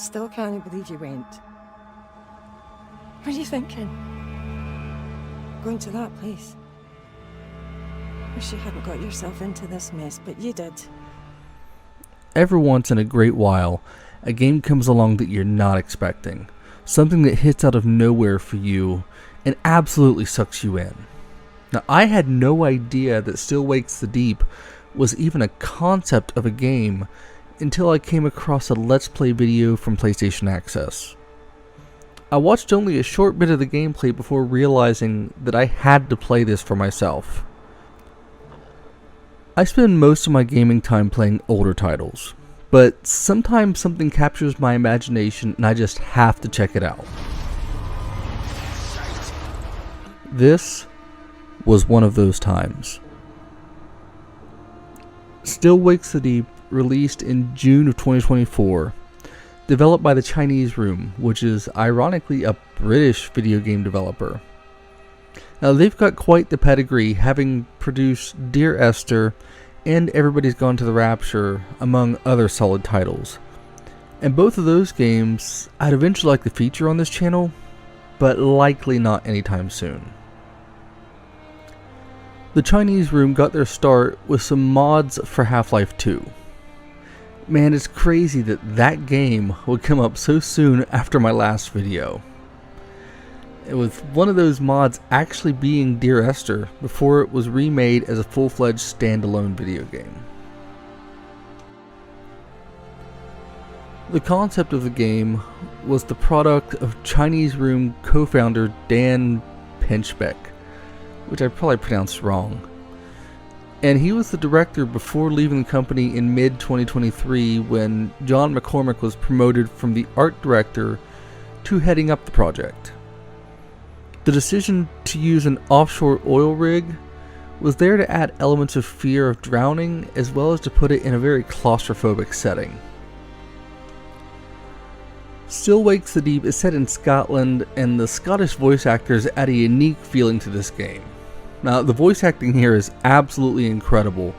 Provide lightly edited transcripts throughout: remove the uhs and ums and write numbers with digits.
still can't believe you went. What are you thinking? Going to that place? Wish you hadn't got yourself into this mess, but you did. Every once in a great while, a game comes along that you're not expecting. Something that hits out of nowhere for you and absolutely sucks you in. Now, I had no idea that Still Wakes the Deep was even a concept of a game until I came across a Let's Play video from PlayStation Access. I watched only a short bit of the gameplay before realizing that I had to play this for myself. I spend most of my gaming time playing older titles, but sometimes something captures my imagination and I just have to check it out. This was one of those times. Still Wakes the Deep, released in June of 2024, developed by the Chinese Room, which is ironically a British video game developer. Now, they've got quite the pedigree, having produced Dear Esther and Everybody's Gone to the Rapture, among other solid titles. And both of those games I'd eventually like to feature on this channel, but likely not anytime soon. The Chinese Room got their start with some mods for Half-Life 2. Man, it's crazy that that game would come up so soon after my last video. With one of those mods actually being Dear Esther before it was remade as a full-fledged standalone video game. The concept of the game was the product of Chinese Room co-founder Dan Pinchbeck, which I probably pronounced wrong. And he was the director before leaving the company in mid-2023 when John McCormick was promoted from the art director to heading up the project. The decision to use an offshore oil rig was there to add elements of fear of drowning, as well as to put it in a very claustrophobic setting. Still Wakes the Deep is set in Scotland, and the Scottish voice actors add a unique feeling to this game. Now, the voice acting here is absolutely incredible,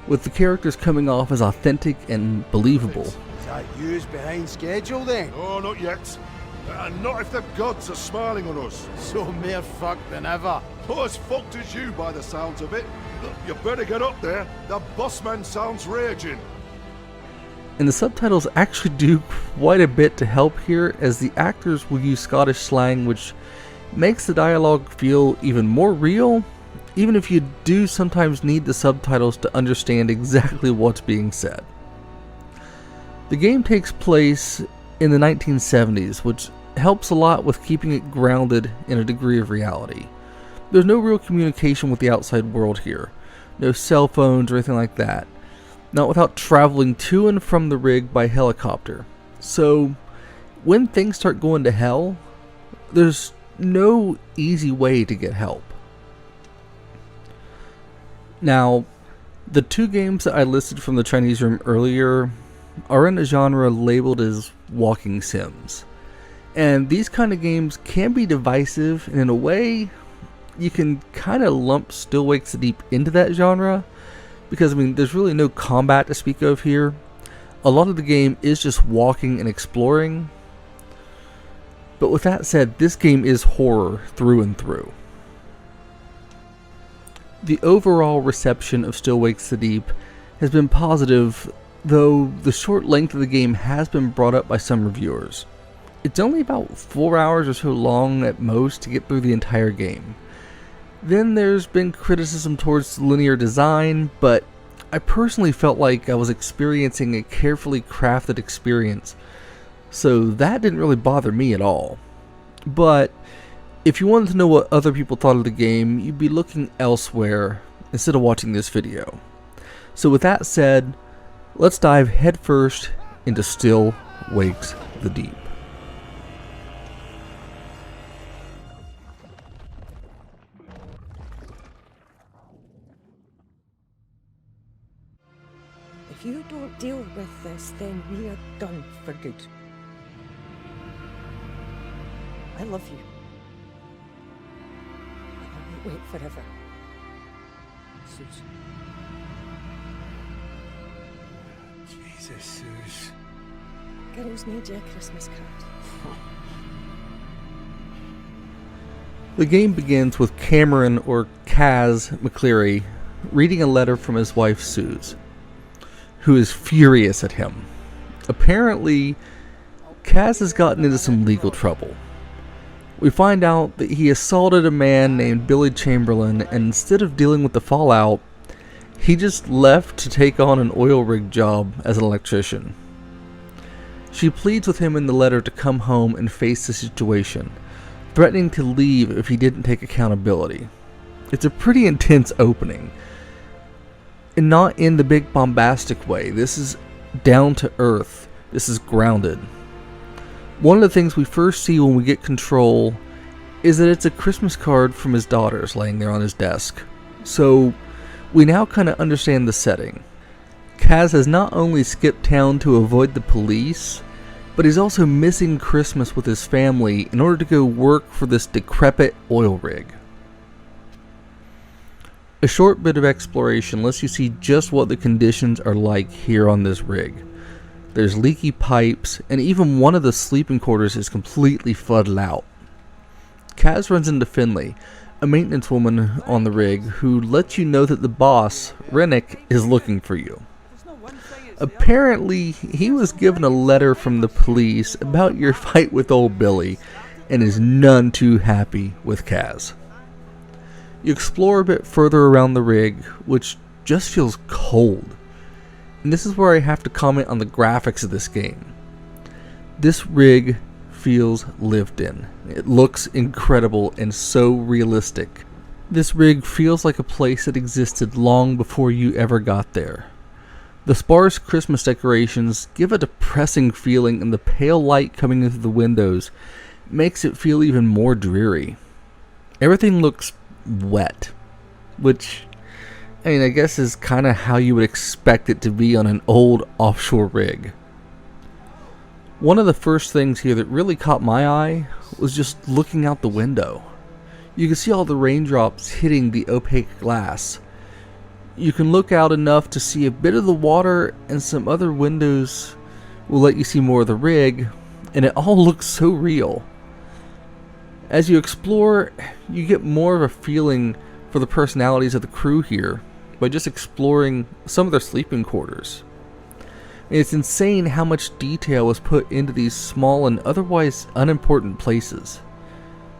with the characters coming off as authentic and believable. Is that yous behind schedule then? Oh, not yet. Not if the gods are smiling on us. So mere fucked than ever. Oh, as fucked as you by the sounds of it. Look, you better get up there. The bossman sounds raging. And the subtitles actually do quite a bit to help here, as the actors will use Scottish slang, which makes the dialogue feel even more real, even if you do sometimes need the subtitles to understand exactly what's being said. The game takes place in the 1970s, which helps a lot with keeping it grounded in a degree of reality. There's no real communication with the outside world here. No cell phones or anything like that. Not without traveling to and from the rig by helicopter. So, when things start going to hell, there's no easy way to get help. Now, the two games that I listed from the Chinese Room earlier are in a genre labeled as walking sims. And these kind of games can be divisive, and in a way, you can kind of lump Still Wakes the Deep into that genre, because I mean, there's really no combat to speak of here. A lot of the game is just walking and exploring. But with that said, this game is horror through and through. The overall reception of Still Wakes the Deep has been positive, though the short length of the game has been brought up by some reviewers. It's only about 4 hours or so long at most to get through the entire game. Then there's been criticism towards linear design, but I personally felt like I was experiencing a carefully crafted experience, so that didn't really bother me at all. But if you wanted to know what other people thought of the game, you'd be looking elsewhere instead of watching this video. So with that said, let's dive headfirst into Still Wakes the Deep. If you don't deal with this, then we are done for good. I love you. And I won't wait forever. Susan. Jesus, Suze. girls made you a Christmas card. The game begins with Cameron, or Kaz McCleary, reading a letter from his wife Suze, who is furious at him. Apparently, Kaz has gotten into some legal trouble. We find out that he assaulted a man named Billy Chamberlain, and instead of dealing with the fallout, he just left to take on an oil rig job as an electrician. She pleads with him in the letter to come home and face the situation, threatening to leave if he didn't take accountability. It's a pretty intense opening, and not in the big bombastic way. This is down to earth. This is grounded. One of the things we first see when we get control is that it's a Christmas card from his daughters laying there on his desk. So we now kind of understand the setting. Kaz has not only skipped town to avoid the police, but he's also missing Christmas with his family in order to go work for this decrepit oil rig. A short bit of exploration lets you see just what the conditions are like here on this rig. There's leaky pipes, and even one of the sleeping quarters is completely flooded out. Kaz runs into Finley, a maintenance woman on the rig, who lets you know that the boss, Rennick, is looking for you. Apparently, he was given a letter from the police about your fight with old Billy, and is none too happy with Kaz. You explore a bit further around the rig, which just feels cold. And this is where I have to comment on the graphics of this game. This rig feels lived in. It looks incredible and so realistic. This rig feels like a place that existed long before you ever got there. The sparse Christmas decorations give a depressing feeling, and the pale light coming in through the windows makes it feel even more dreary. Everything looks wet, which, I guess is kind of how you would expect it to be on an old offshore rig. One of the first things here that really caught my eye was just looking out the window. You can see all the raindrops hitting the opaque glass. You can look out enough to see a bit of the water, and some other windows will let you see more of the rig, and it all looks so real. As you explore, you get more of a feeling for the personalities of the crew here by just exploring some of their sleeping quarters. And it's insane how much detail was put into these small and otherwise unimportant places.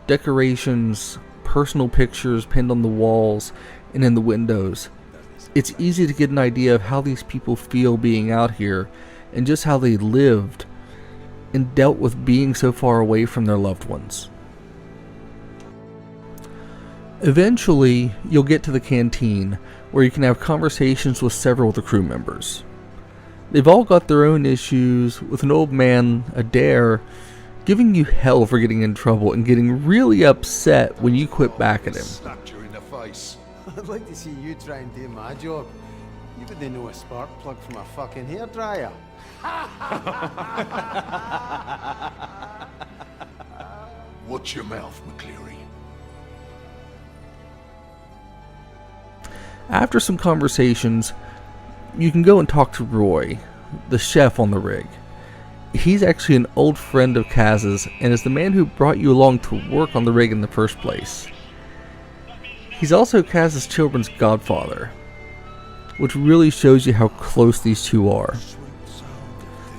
Decorations, personal pictures pinned on the walls and in the windows. It's easy to get an idea of how these people feel being out here, and just how they lived and dealt with being so far away from their loved ones. Eventually, you'll get to the canteen, where you can have conversations with several of the crew members. They've all got their own issues, with an old man, Adair, giving you hell for getting in trouble and getting really upset when you quit back at him. Slapped you in the face. I'd like to see you try and do my job. You wouldn't know a spark plug from a fucking hairdryer. Watch your mouth, McCleary. After some conversations, you can go and talk to Roy, the chef on the rig. He's actually an old friend of Kaz's, and is the man who brought you along to work on the rig in the first place. He's also Kaz's children's godfather, which really shows you how close these two are.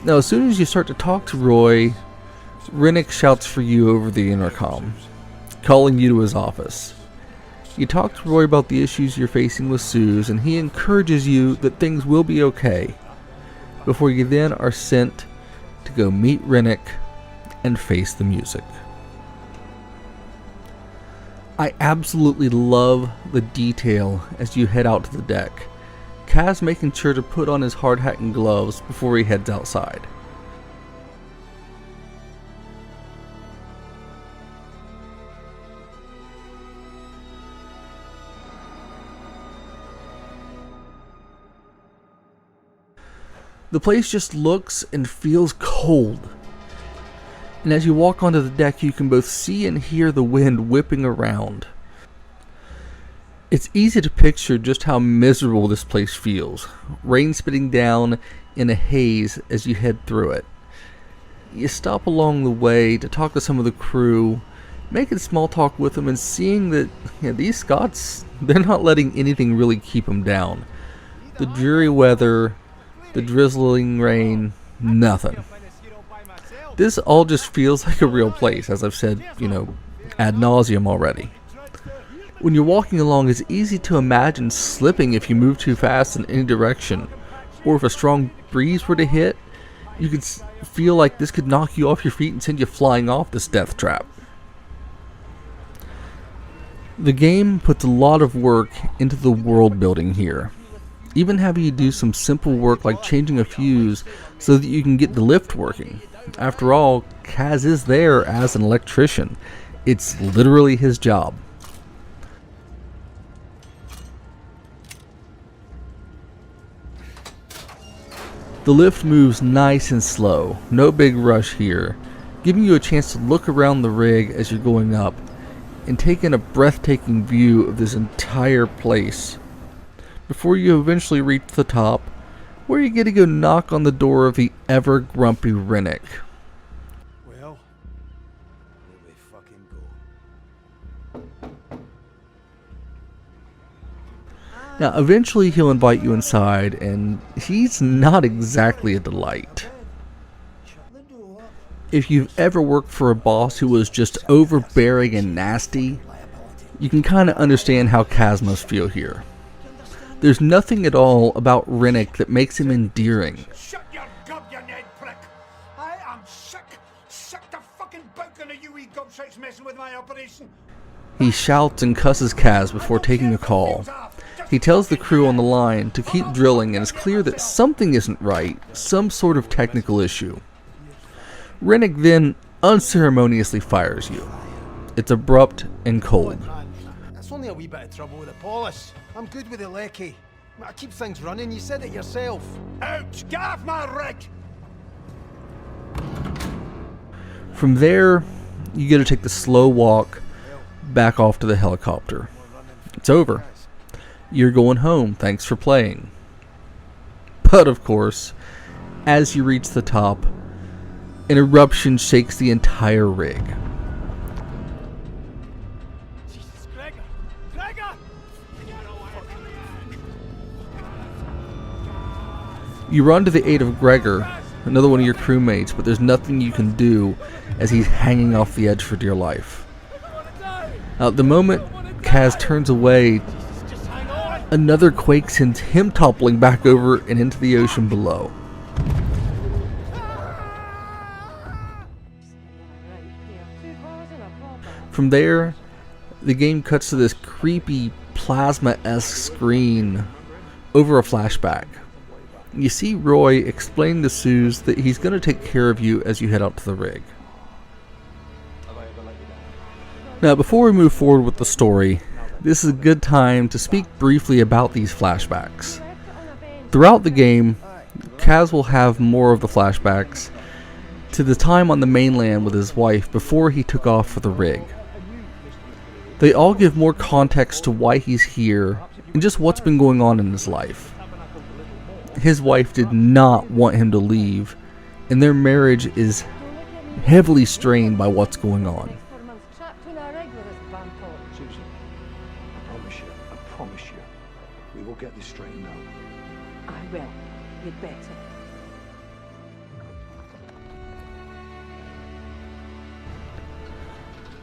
Now, as soon as you start to talk to Roy, Rennick shouts for you over the intercom, calling you to his office. You talk to Roy about the issues you're facing with Suze, and he encourages you that things will be okay, before you then are sent to go meet Rennick and face the music. I absolutely love the detail as you head out to the deck. Kaz making sure to put on his hard hat and gloves before he heads outside. The place just looks and feels cold. And as you walk onto the deck, you can both see and hear the wind whipping around. It's easy to picture just how miserable this place feels. Rain spitting down in a haze as you head through it. you stop along the way to talk to some of the crew, making small talk with them and seeing that these Scots, they're not letting anything really keep them down. The dreary weather, the drizzling rain, nothing. This all just feels like a real place, as I've said, ad nauseum already. When you're walking along, it's easy to imagine slipping if you move too fast in any direction, or if a strong breeze were to hit, you could feel like this could knock you off your feet and send you flying off this death trap. The game puts a lot of work into the world building here, even having you do some simple work like changing a fuse so that you can get the lift working. After all, Kaz is there as an electrician. It's literally his job. The lift moves nice and slow, no big rush here, giving you a chance to look around the rig as you're going up and take in a breathtaking view of this entire place before you eventually reach the top, where you get to go knock on the door of the ever grumpy Rennick. Well, here we fucking go. Now, eventually he'll invite you inside, and he's not exactly a delight. If you've ever worked for a boss who was just overbearing and nasty, you can kind of understand how Kaz must feel here. There's nothing at all about Rennick that makes him endearing. Shut your gob, you Ned prick! I am sick to fucking bacon of you wee gobshites messing with my operation. He shouts and cusses Kaz before taking a call. He tells the crew on the line to keep drilling, and it's clear that something isn't right, some sort of technical issue. Rennick then unceremoniously fires you. It's abrupt and cold. That's only a wee bit of trouble with the polish. I'm good with the likeit. I keep things running, you said it yourself. Out! Get off my rig! From there, you get to take the slow walk back off to the helicopter. It's over. You're going home, thanks for playing. But of course, as you reach the top, an eruption shakes the entire rig. Jesus, Gregor! You run to the aid of Gregor, another one of your crewmates, but there's nothing you can do as he's hanging off the edge for dear life. Now, the moment Kaz turns away, another quake sends him toppling back over and into the ocean below. From there, the game cuts to this creepy plasma-esque screen over a flashback. You see Roy explain to Suze that he's going to take care of you as you head out to the rig. Now, before we move forward with the story, this is a good time to speak briefly about these flashbacks. Throughout the game, Kaz will have more of the flashbacks to the time on the mainland with his wife before he took off for the rig. They all give more context to why he's here and just what's been going on in his life. His wife did not want him to leave, and their marriage is heavily strained by what's going on. Susan, I promise you, we will get this straightened out. I will. You'd better.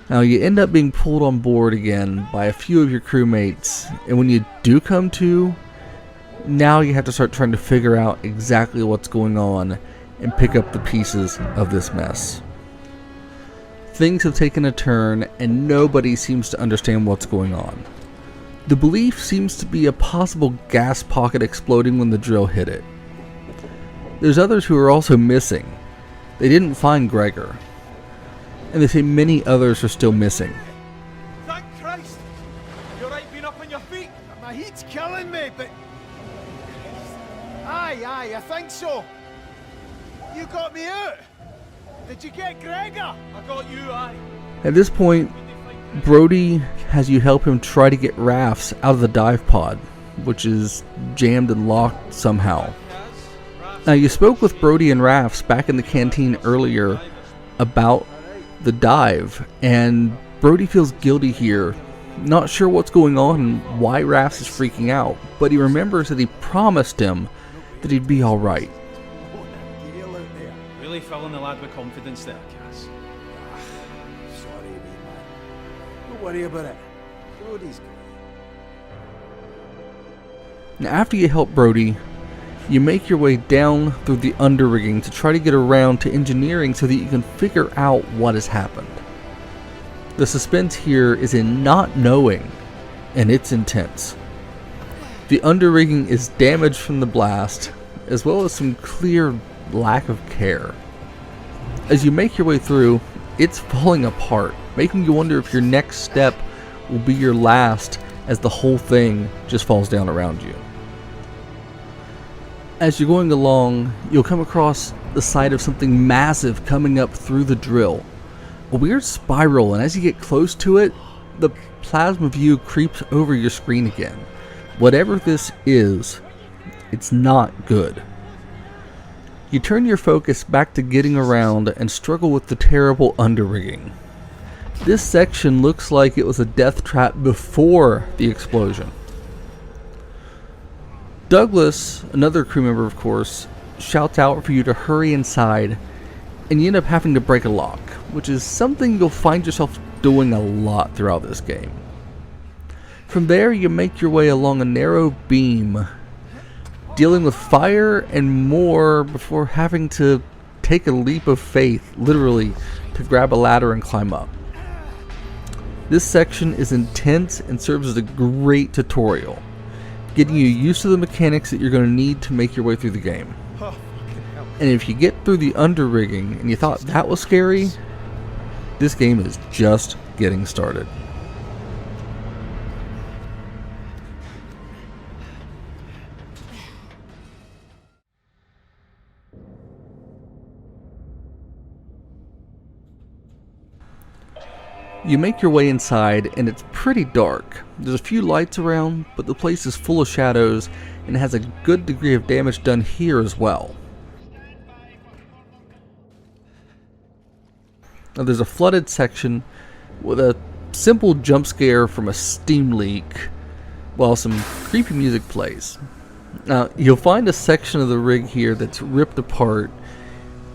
Now, you end up being pulled on board again by a few of your crewmates, and when you do come to, now you have to start trying to figure out exactly what's going on and pick up the pieces of this mess. Things have taken a turn, and nobody seems to understand what's going on. The belief seems to be a possible gas pocket exploding when the drill hit it. There's others who are also missing. They didn't find Gregor, and they say many others are still missing. Thank Christ! You're right being up on your feet! My heat's killing me, but... Aye, I think so. You got me out. Did you get Gregor? I got you, aye. At this point, Brody has you help him try to get Rafts out of the dive pod, which is jammed and locked somehow. Rafts Now, you spoke with Brody and Rafts back in the canteen earlier about the dive, and Brody feels guilty here, not sure what's going on and why Rafts is freaking out, but he remembers that he promised him that he'd be alright. Really filling the lad with confidence there, Cass. Sorry, wee man. Don't worry about it. Brody's good. Now, after you help Brody, you make your way down through the underrigging to try to get around to engineering so that you can figure out what has happened. The suspense here is in not knowing, and it's intense. The underrigging is damaged from the blast, as well as some clear lack of care. As you make your way through, it's falling apart, making you wonder if your next step will be your last as the whole thing just falls down around you. As you're going along, you'll come across the sight of something massive coming up through the drill. A weird spiral, and as you get close to it, the plasma view creeps over your screen again. Whatever this is, it's not good. You turn your focus back to getting around and struggle with the terrible underrigging. This section looks like it was a death trap before the explosion. Douglas, another crew member of course, shouts out for you to hurry inside, and you end up having to break a lock, which is something you'll find yourself doing a lot throughout this game. From there, you make your way along a narrow beam, dealing with fire and more before having to take a leap of faith, literally, to grab a ladder and climb up. This section is intense and serves as a great tutorial, getting you used to the mechanics that you're going to need to make your way through the game. And if you get through the underrigging and you thought that was scary, this game is just getting started. You make your way inside and it's pretty dark. There's a few lights around, but the place is full of shadows and has a good degree of damage done here as well. Now there's a flooded section with a simple jump scare from a steam leak while some creepy music plays. Now you'll find a section of the rig here that's ripped apart,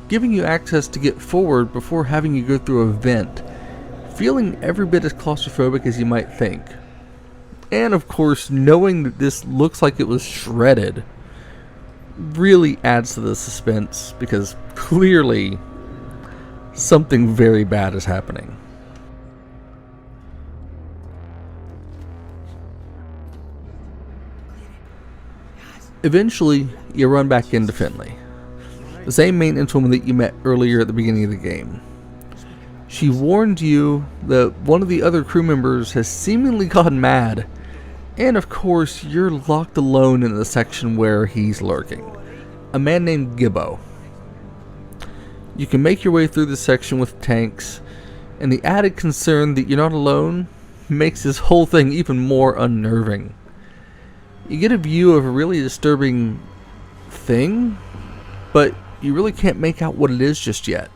giving you access to get forward before having you go through a vent, feeling every bit as claustrophobic as you might think. And of course, knowing that this looks like it was shredded really adds to the suspense, because clearly something very bad is happening. Eventually, you run back into Finley, the same maintenance woman that you met earlier at the beginning of the game. She warned you that one of the other crew members has seemingly gotten mad, and of course you're locked alone in the section where he's lurking, a man named Gibbo. You can make your way through the section with tanks, and the added concern that you're not alone makes this whole thing even more unnerving. You get a view of a really disturbing thing, but you really can't make out what it is just yet.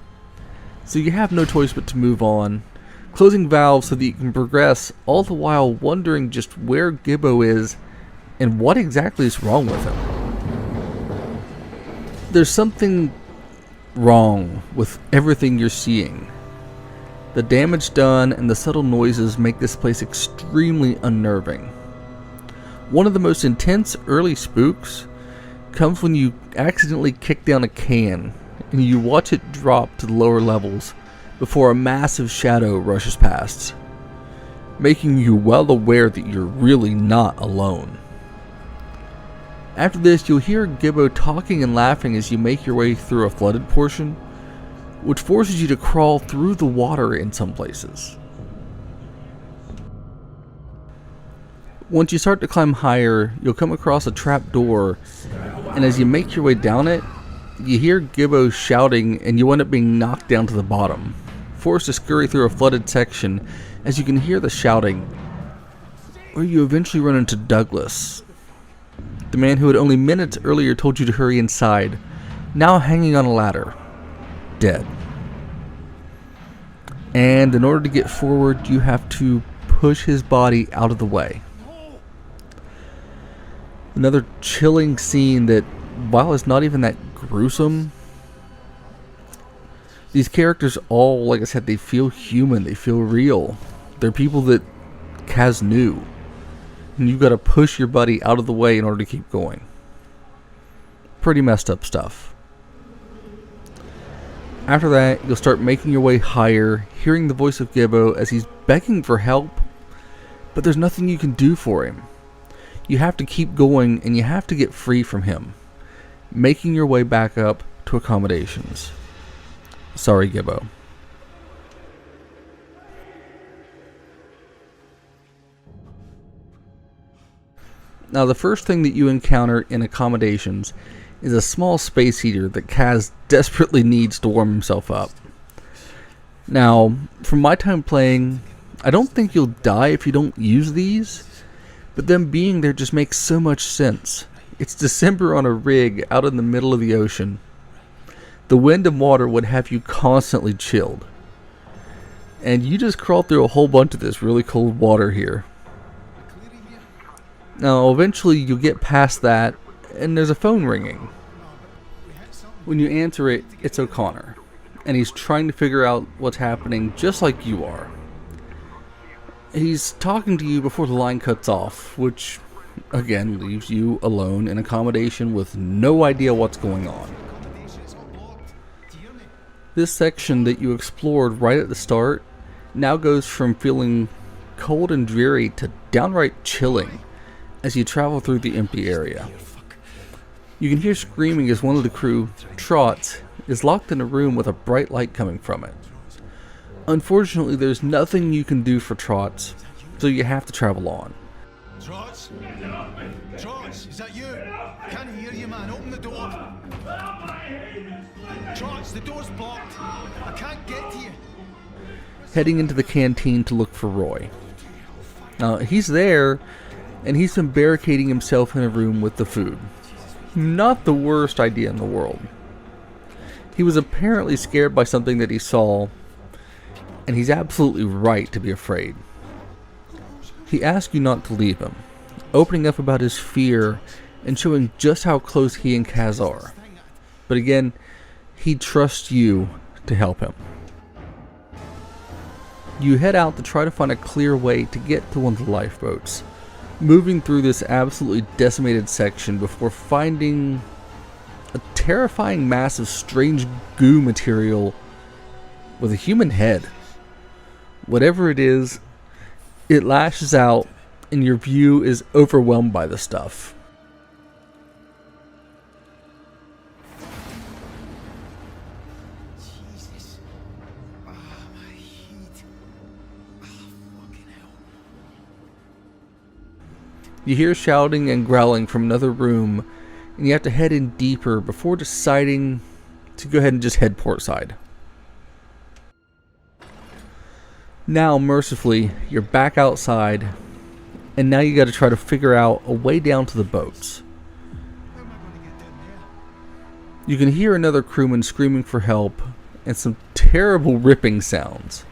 So you have no choice but to move on, closing valves so that you can progress, all the while wondering just where Gibbo is and what exactly is wrong with him. There's something wrong with everything you're seeing. The damage done and the subtle noises make this place extremely unnerving. One of the most intense early spooks comes when you accidentally kick down a can and you watch it drop to the lower levels before a massive shadow rushes past, making you well aware that you're really not alone. After this, you'll hear Gibbo talking and laughing as you make your way through a flooded portion, which forces you to crawl through the water in some places. Once you start to climb higher, you'll come across a trap door, and as you make your way down it, you hear Gibbo shouting and you end up being knocked down to the bottom, forced to scurry through a flooded section as you can hear the shouting, where you eventually run into Douglas, the man who had only minutes earlier told you to hurry inside, now hanging on a ladder, dead. And in order to get forward, you have to push his body out of the way. Another chilling scene that, while it's not even that gruesome, these characters all, like I said, they feel human, they feel real. They're people that Kaz knew. And you've got to push your buddy out of the way in order to keep going. Pretty messed up stuff. After that, you'll start making your way higher, hearing the voice of Gibbo as he's begging for help, but there's nothing you can do for him. You have to keep going and you have to get free from him, making your way back up to accommodations. Sorry, Gibbo. Now, the first thing that you encounter in accommodations is a small space heater that Kaz desperately needs to warm himself up. Now, from my time playing, I don't think you'll die if you don't use these, but them being there just makes so much sense. It's December on a rig out in the middle of the ocean. The wind and water would have you constantly chilled. And you just crawl through a whole bunch of this really cold water here. Now, eventually you'll get past that, and there's a phone ringing. When you answer it, it's O'Connor, and he's trying to figure out what's happening just like you are. He's talking to you before the line cuts off, which, again, leaves you alone in accommodation with no idea what's going on. This section that you explored right at the start now goes from feeling cold and dreary to downright chilling as you travel through the empty area. You can hear screaming as one of the crew, Trots, is locked in a room with a bright light coming from it. Unfortunately, there's nothing you can do for Trots, so you have to travel on. Trots? Trots, is that you? I can't hear you, man. Open the door. Trots, the door's blocked. I can't get to you. Heading into the canteen to look for Roy. Now, he's there, and he's been barricading himself in a room with the food. Not the worst idea in the world. He was apparently scared by something that he saw, and he's absolutely right to be afraid. He asks you not to leave him, opening up about his fear and showing just how close he and Kaz are. But again, he trusts you to help him. You head out to try to find a clear way to get to one of the lifeboats, moving through this absolutely decimated section before finding a terrifying mass of strange goo material with a human head. Whatever it is, it lashes out and your view is overwhelmed by the stuff. Jesus. Ah, my heat. Ah, fucking hell. You hear shouting and growling from another room, and you have to head in deeper before deciding to go ahead and just head portside. Now, mercifully, you're back outside, and now you got to try to figure out a way down to the boats. You can hear another crewman screaming for help, and some terrible ripping sounds.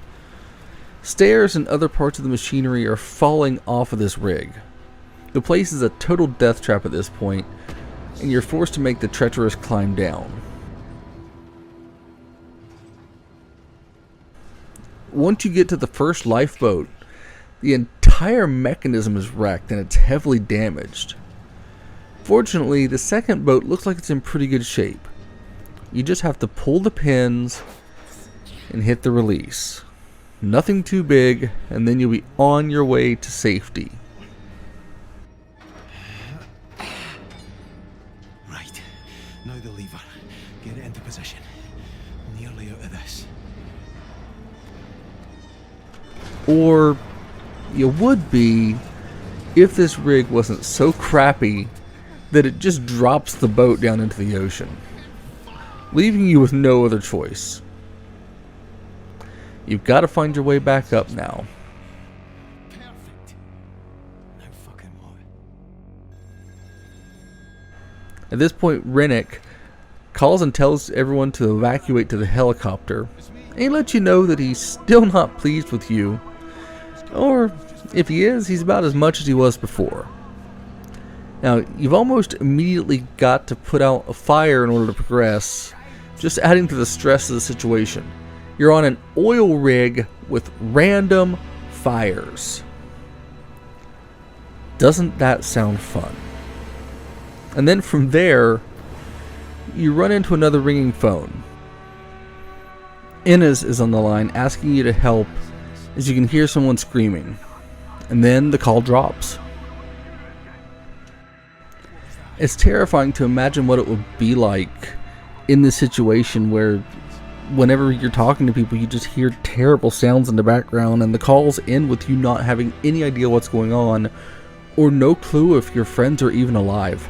Stairs and other parts of the machinery are falling off of this rig. The place is a total death trap at this point, and you're forced to make the treacherous climb down. Once you get to the first lifeboat, the entire mechanism is wrecked and it's heavily damaged. Fortunately, the second boat looks like it's in pretty good shape. You just have to pull the pins and hit the release. Nothing too big, and then you'll be on your way to safety. Right. Now the lever. Get it into position. Nearly out of this. Or you would be if this rig wasn't so crappy that it just drops the boat down into the ocean, leaving you with no other choice. You've got to find your way back up now. Perfect. Now fucking what? At this point, Rennick calls and tells everyone to evacuate to the helicopter, and he lets you know that he's still not pleased with you, or if he is, he's about as much as he was before. Now, you've almost immediately got to put out a fire in order to progress, just adding to the stress of the situation. You're on an oil rig with random fires. Doesn't that sound fun? And then from there, you run into another ringing phone. Inez is on the line asking you to help as you can hear someone screaming. And then the call drops. It's terrifying to imagine what it would be like in this situation where whenever you're talking to people you just hear terrible sounds in the background and the calls end with you not having any idea what's going on or no clue if your friends are even alive.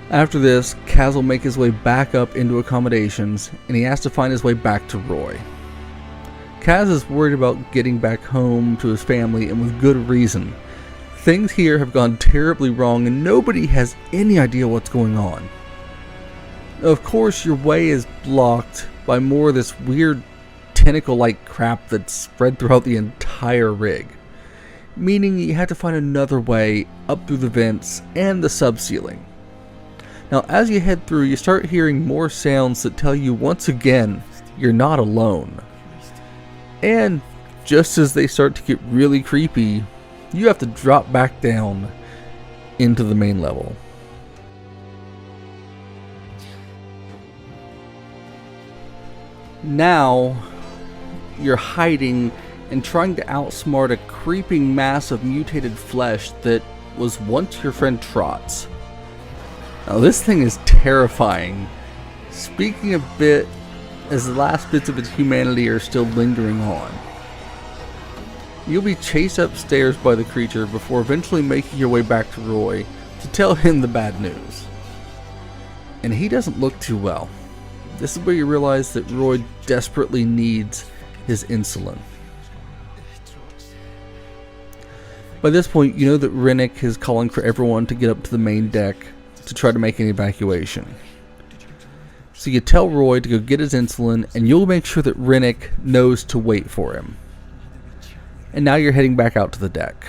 After this, Kaz will make his way back up into accommodations and he has to find his way back to Roy. Kaz is worried about getting back home to his family, and with good reason. Things here have gone terribly wrong and nobody has any idea what's going on. Of course, your way is blocked by more of this weird tentacle-like crap that's spread throughout the entire rig, meaning you have to find another way up through the vents and the sub-ceiling. Now, as you head through, you start hearing more sounds that tell you once again you're not alone. And just as they start to get really creepy, you have to drop back down into the main level. Now, you're hiding and trying to outsmart a creeping mass of mutated flesh that was once your friend Trot's. Now, this thing is terrifying, speaking a bit as the last bits of its humanity are still lingering on. You'll be chased upstairs by the creature before eventually making your way back to Roy to tell him the bad news. And he doesn't look too well. This is where you realize that Roy desperately needs his insulin. By this point, you know that Rennick is calling for everyone to get up to the main deck to try to make an evacuation. So you tell Roy to go get his insulin, and you'll make sure that Rennick knows to wait for him. And now you're heading back out to the deck.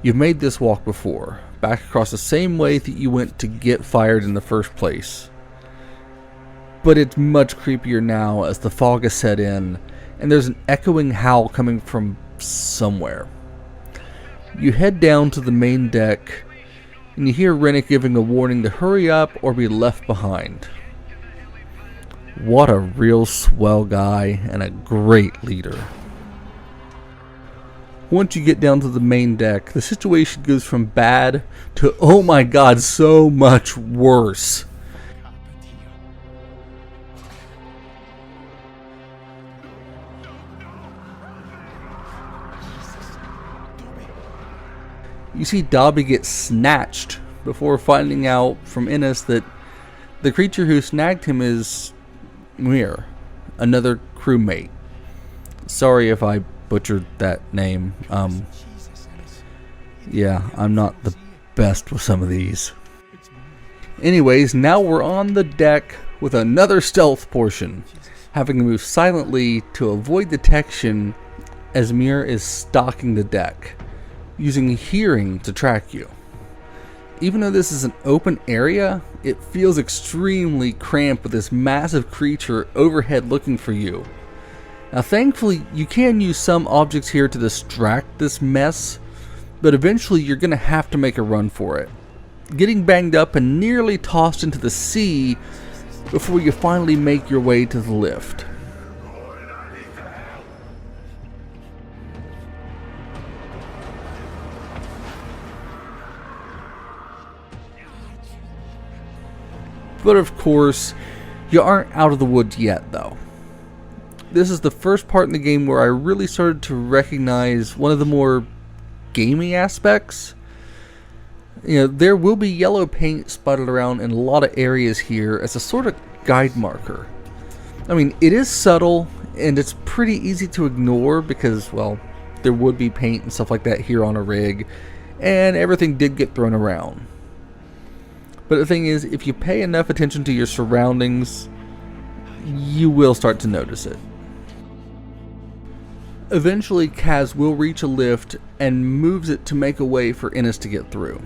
You've made this walk before, back across the same way that you went to get fired in the first place. But it's much creepier now as the fog has set in, and there's an echoing howl coming from somewhere. You head down to the main deck, and you hear Rennick giving a warning to hurry up or be left behind. What a real swell guy and a great leader. Once you get down to the main deck, the situation goes from bad to, oh my god, so much worse. You see Dobby get snatched before finding out from Innes that the creature who snagged him is Muir, another crewmate. Sorry if I butchered that name. Yeah, I'm not the best with some of these. Anyways, now we're on the deck with another stealth portion, having to move silently to avoid detection as Muir is stalking the deck, using hearing to track you. Even though this is an open area, it feels extremely cramped with this massive creature overhead looking for you. Now thankfully, you can use some objects here to distract this mess, but eventually you're going to have to make a run for it, getting banged up and nearly tossed into the sea before you finally make your way to the lift. But of course, you aren't out of the woods yet though. This is the first part in the game where I really started to recognize one of the more gaming aspects. You know, there will be yellow paint spotted around in a lot of areas here as a sort of guide marker. I mean, it is subtle and it's pretty easy to ignore because, well, there would be paint and stuff like that here on a rig, and everything did get thrown around. But the thing is, if you pay enough attention to your surroundings, you will start to notice it. Eventually, Kaz will reach a lift and moves it to make a way for Ennis to get through.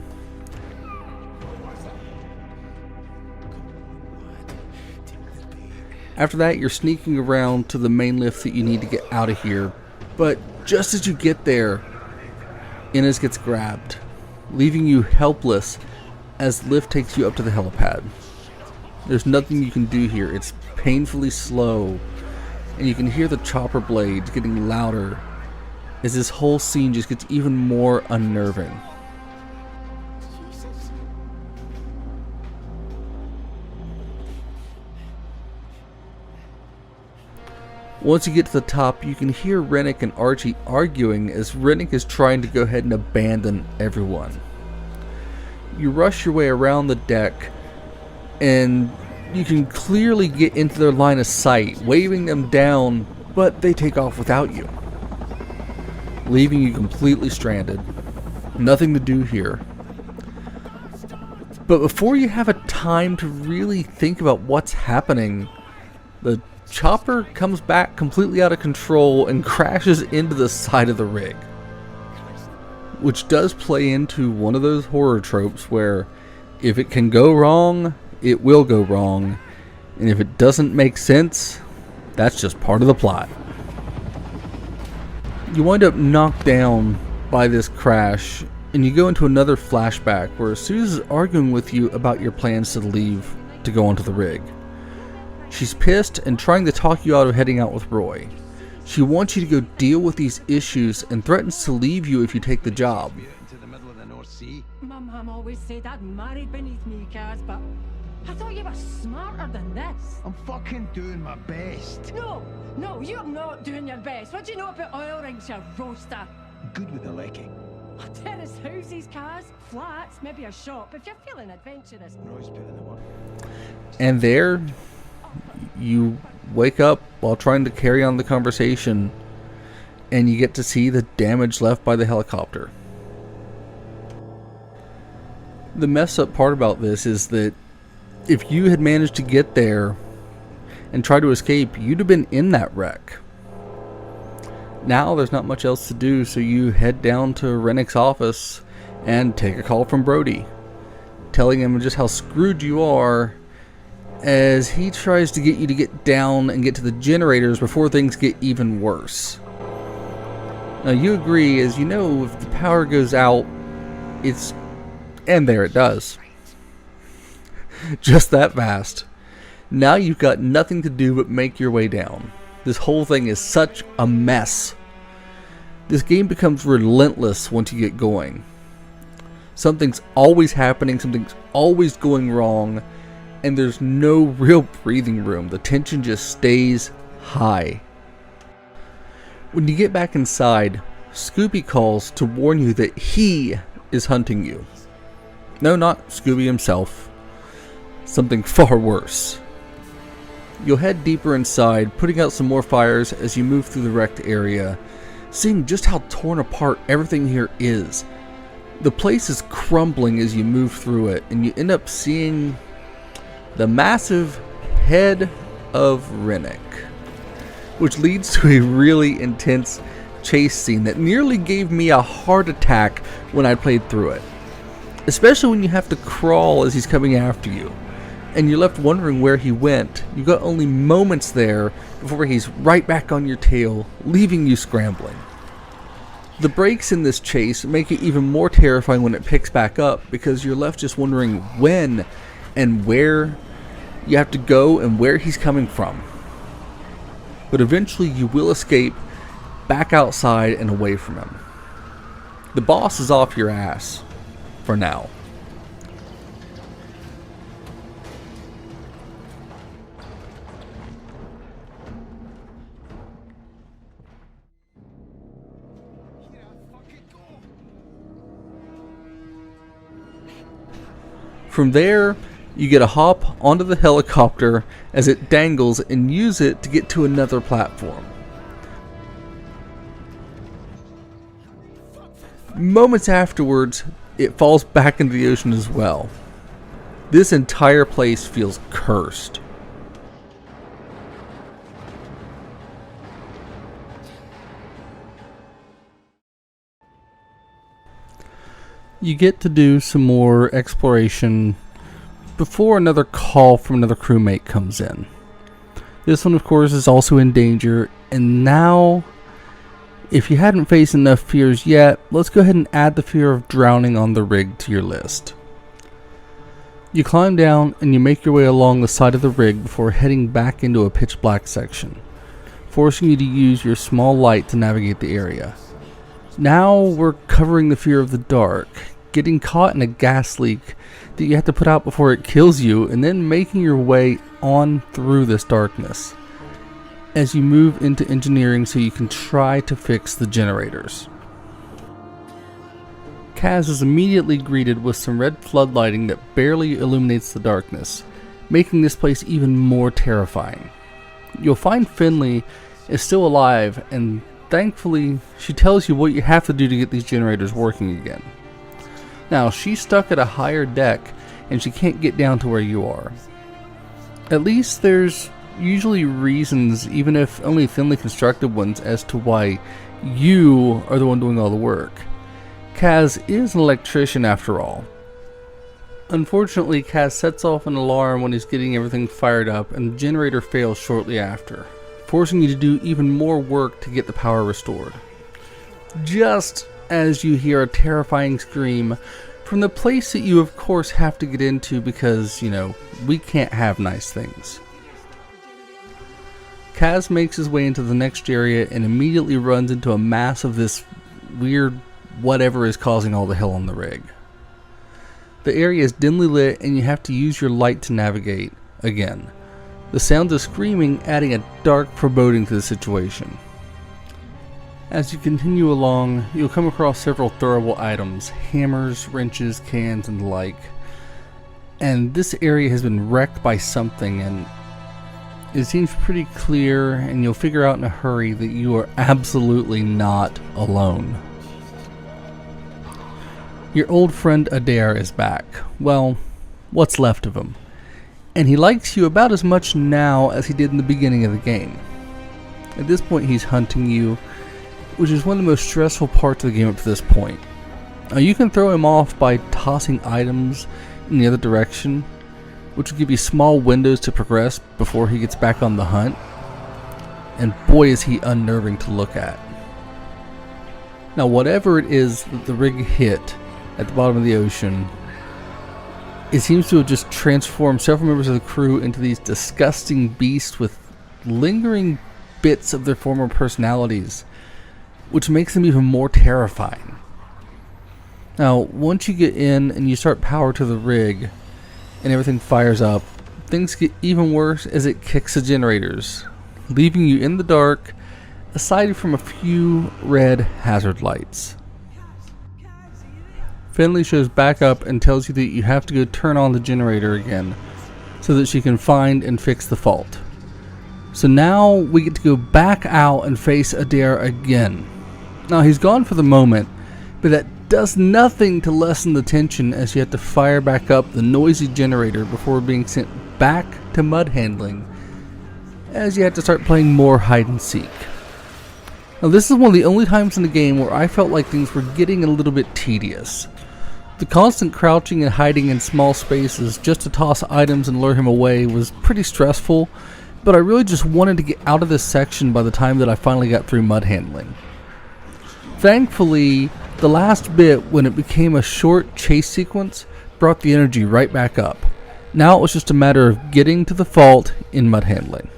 After that, you're sneaking around to the main lift that you need to get out of here, but just as you get there, Ennis gets grabbed, leaving you helpless as the lift takes you up to the helipad. There's nothing you can do here. It's painfully slow, and you can hear the chopper blades getting louder as this whole scene just gets even more unnerving. Once you get to the top, you can hear Rennick and Archie arguing as Rennick is trying to go ahead and abandon everyone. You rush your way around the deck, and you can clearly get into their line of sight, waving them down, but they take off without you, leaving you completely stranded. Nothing to do here. But before you have a time to really think about what's happening, the chopper comes back completely out of control and crashes into the side of the rig. Which does play into one of those horror tropes where if it can go wrong, it will go wrong. And if it doesn't make sense, that's just part of the plot. You wind up knocked down by this crash, and you go into another flashback where Suze is arguing with you about your plans to leave to go onto the rig. She's pissed and trying to talk you out of heading out with Roy. She wants you to go deal with these issues and threatens to leave you if you take the job. Into the middle of the North Sea. My mum always said I'd married beneath me, Kaz, but I thought you were smarter than this. I'm fucking doing my best. No, you're not doing your best. What do you know about oil rigs, you roaster? I'm good with the likeit. Terrace houses, Kaz, flats, maybe a shop, if you're feeling adventurous. Roy's put in the work. And there, you wake up while trying to carry on the conversation, and you get to see the damage left by the helicopter. The messed up part about this is that if you had managed to get there and try to escape, you'd have been in that wreck. Now there's not much else to do, so you head down to Rennick's office and take a call from Brody, telling him just how screwed you are as he tries to get you to get down and get to the generators before things get even worse. Now you agree, as you know, if the power goes out, it's... and there it does. Just that fast. Now you've got nothing to do but make your way down. This whole thing is such a mess. This game becomes relentless once you get going. Something's always happening, something's always going wrong, and there's no real breathing room. The tension just stays high. When you get back inside, Scooby calls to warn you that he is hunting you. No, not Scooby himself. Something far worse. You'll head deeper inside, putting out some more fires as you move through the wrecked area, seeing just how torn apart everything here is. The place is crumbling as you move through it, and you end up seeing the massive head of Rennick, which leads to a really intense chase scene that nearly gave me a heart attack when I played through it. Especially when you have to crawl as he's coming after you, and you're left wondering where he went. You got only moments there before he's right back on your tail, leaving you scrambling. The breaks in this chase make it even more terrifying when it picks back up, because you're left just wondering when and where you have to go and where he's coming from. But eventually you will escape back outside and away from him. The boss is off your ass for now. From there, you get a hop onto the helicopter as it dangles and use it to get to another platform. Moments afterwards, it falls back into the ocean as well. This entire place feels cursed. You get to do some more exploration before another call from another crewmate comes in. This one, of course, is also in danger, and now, if you hadn't faced enough fears yet, let's go ahead and add the fear of drowning on the rig to your list. You climb down and you make your way along the side of the rig before heading back into a pitch black section, forcing you to use your small light to navigate the area. Now we're covering the fear of the dark, getting caught in a gas leak that you have to put out before it kills you, and then making your way on through this darkness as you move into engineering so you can try to fix the generators. Kaz is immediately greeted with some red floodlighting that barely illuminates the darkness, making this place even more terrifying. You'll find Finley is still alive, and thankfully she tells you what you have to do to get these generators working again. Now, she's stuck at a higher deck and she can't get down to where you are. At least there's usually reasons, even if only thinly constructed ones, as to why you are the one doing all the work. Kaz is an electrician after all. Unfortunately, Kaz sets off an alarm when he's getting everything fired up, and the generator fails shortly after, forcing you to do even more work to get the power restored. Just as you hear a terrifying scream from the place that you of course have to get into because, we can't have nice things. Kaz makes his way into the next area and immediately runs into a mass of this weird whatever is causing all the hell on the rig. The area is dimly lit and you have to use your light to navigate again. The sounds of screaming adding a dark foreboding to the situation. As you continue along, you'll come across several throwable items, hammers, wrenches, cans, and the like. And this area has been wrecked by something, and it seems pretty clear, and you'll figure out in a hurry that you are absolutely not alone. Your old friend Adair is back. Well, what's left of him. And he likes you about as much now as he did in the beginning of the game. At this point he's hunting you, which is one of the most stressful parts of the game up to this point. Now, you can throw him off by tossing items in the other direction, which will give you small windows to progress before he gets back on the hunt. And boy is he unnerving to look at. Now, whatever it is that the rig hit at the bottom of the ocean, it seems to have just transformed several members of the crew into these disgusting beasts with lingering bits of their former personalities, which makes them even more terrifying. Now, once you get in and you start power to the rig and everything fires up, things get even worse as it kicks the generators, leaving you in the dark aside from a few red hazard lights. Finley shows back up and tells you that you have to go turn on the generator again so that she can find and fix the fault. So now we get to go back out and face Adair again. Now, he's gone for the moment, but that does nothing to lessen the tension as you have to fire back up the noisy generator before being sent back to mud handling as you have to start playing more hide and seek. Now, this is one of the only times in the game where I felt like things were getting a little bit tedious. The constant crouching and hiding in small spaces just to toss items and lure him away was pretty stressful, but I really just wanted to get out of this section by the time that I finally got through mud handling. Thankfully, the last bit, when it became a short chase sequence, brought the energy right back up. Now it was just a matter of getting to the fault in mud handling.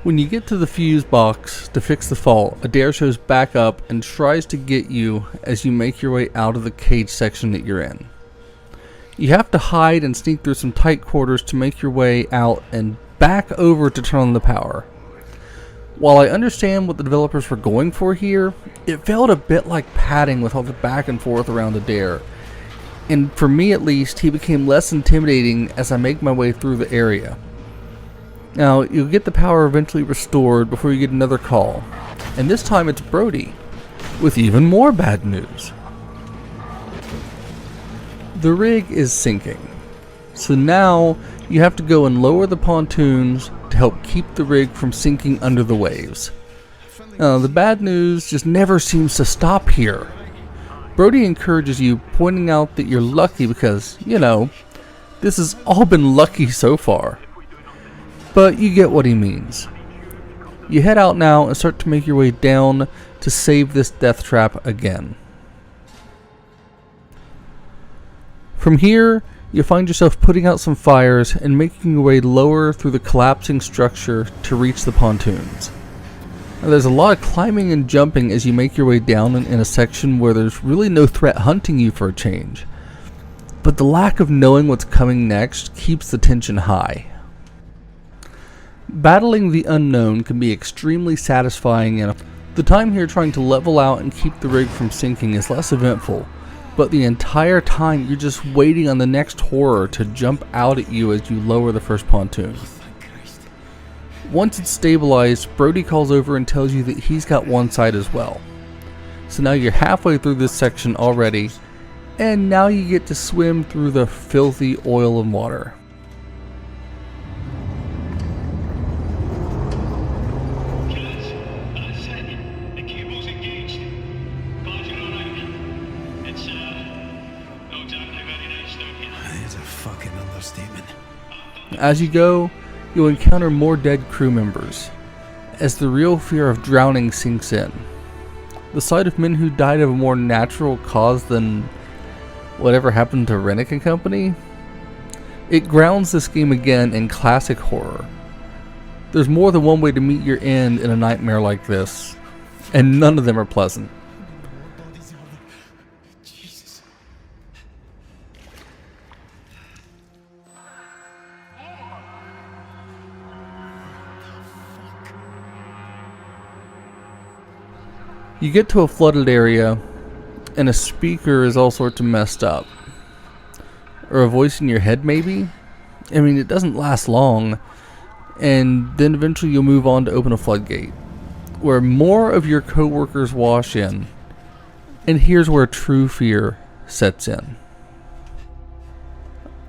When you get to the fuse box to fix the fault, Adair shows back up and tries to get you as you make your way out of the cage section that you're in. You have to hide and sneak through some tight quarters to make your way out and back over to turn on the power. While I understand what the developers were going for here, it felt a bit like padding with all the back and forth around Adair. And for me at least, he became less intimidating as I make my way through the area. Now, you'll get the power eventually restored before you get another call. And this time it's Brody. with even more bad news. The rig is sinking, so now you have to go and lower the pontoons to help keep the rig from sinking under the waves. Now, the bad news just never seems to stop here. Brody encourages you, pointing out that you're lucky because, you know, this has all been lucky so far. But you get what he means. You head out now and start to make your way down to save this death trap again. From here, you find yourself putting out some fires and making your way lower through the collapsing structure to reach the pontoons. Now, there's a lot of climbing and jumping as you make your way down in a section where there's really no threat hunting you for a change. But the lack of knowing what's coming next keeps the tension high. Battling the unknown can be extremely satisfying, and the time here trying to level out and keep the rig from sinking is less eventful, but the entire time you're just waiting on the next horror to jump out at you as you lower the first pontoon. Once it's stabilized, Brody calls over and tells you that he's got one side as well. So now you're halfway through this section already, and now you get to swim through the filthy oil and water. As you go, you'll encounter more dead crew members, as the real fear of drowning sinks in. The sight of men who died of a more natural cause than whatever happened to Rennick and Company, it grounds this game again in classic horror. There's more than one way to meet your end in a nightmare like this, and none of them are pleasant. You get to a flooded area, and a speaker is all sorts of messed up. Or a voice in your head, maybe? I mean, it doesn't last long, and then eventually you'll move on to open a floodgate, where more of your co-workers wash in, and here's where true fear sets in.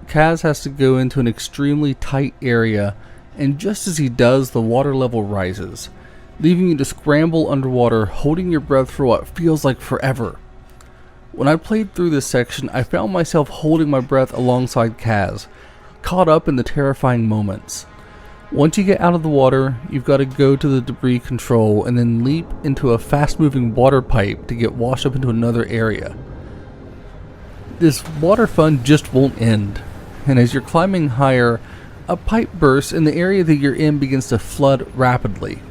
Kaz has to go into an extremely tight area, and just as he does, the water level rises, leaving you to scramble underwater, holding your breath for what feels like forever. When I played through this section, I found myself holding my breath alongside Kaz, caught up in the terrifying moments. Once you get out of the water, you've got to go to the debris control and then leap into a fast-moving water pipe to get washed up into another area. This water fun just won't end, and as you're climbing higher, a pipe bursts and the area that you're in begins to flood rapidly.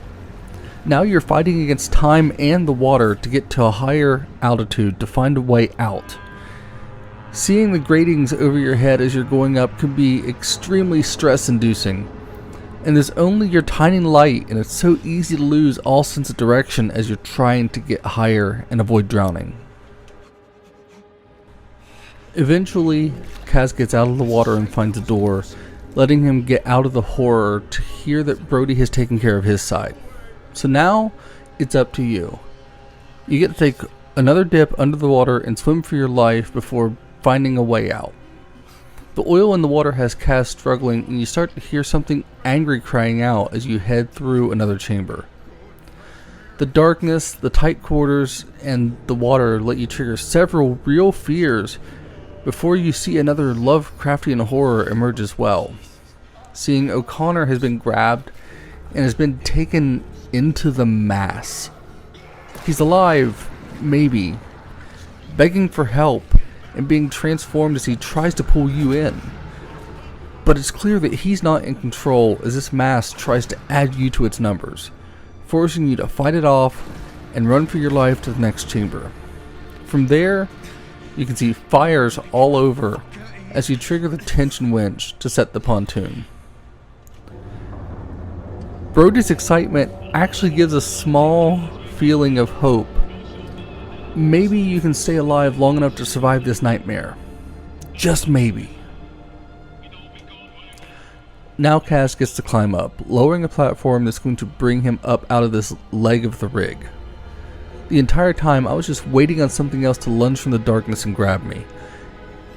Now you're fighting against time and the water to get to a higher altitude to find a way out. Seeing the gratings over your head as you're going up can be extremely stress-inducing, and there's only your tiny light, and it's so easy to lose all sense of direction as you're trying to get higher and avoid drowning. Eventually, Kaz gets out of the water and finds a door, letting him get out of the horror to hear that Brody has taken care of his side. So now, it's up to you. You get to take another dip under the water and swim for your life before finding a way out. The oil in the water has Kaz struggling, and you start to hear something angry crying out as you head through another chamber. The darkness, the tight quarters, and the water let you trigger several real fears before you see another Lovecraftian horror emerge as well. Seeing O'Connor has been grabbed and has been taken into the mass. He's alive, maybe, begging for help and being transformed as he tries to pull you in. But it's clear that he's not in control as this mass tries to add you to its numbers, forcing you to fight it off and run for your life to the next chamber. From there, you can see fires all over as you trigger the tension winch to set the pontoon. Brody's excitement actually gives a small feeling of hope. Maybe you can stay alive long enough to survive this nightmare. Just maybe. Now Kaz gets to climb up, lowering a platform that's going to bring him up out of this leg of the rig. The entire time I was just waiting on something else to lunge from the darkness and grab me.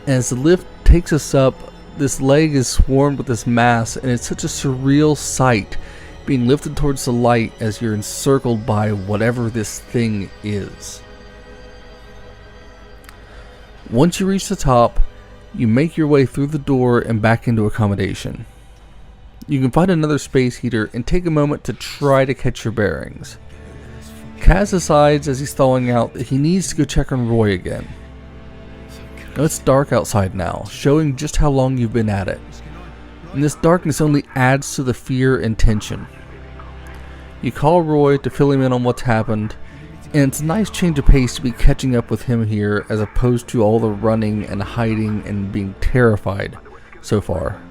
And as the lift takes us up, this leg is swarmed with this mass, and it's such a surreal sight being lifted towards the light as you're encircled by whatever this thing is. Once you reach the top, you make your way through the door and back into accommodation. You can find another space heater and take a moment to try to catch your bearings. Kaz decides as he's thawing out that he needs to go check on Roy again. Now it's dark outside now, showing just how long you've been at it. And this darkness only adds to the fear and tension. You call Roy to fill him in on what's happened, and it's a nice change of pace to be catching up with him here as opposed to all the running and hiding and being terrified so far.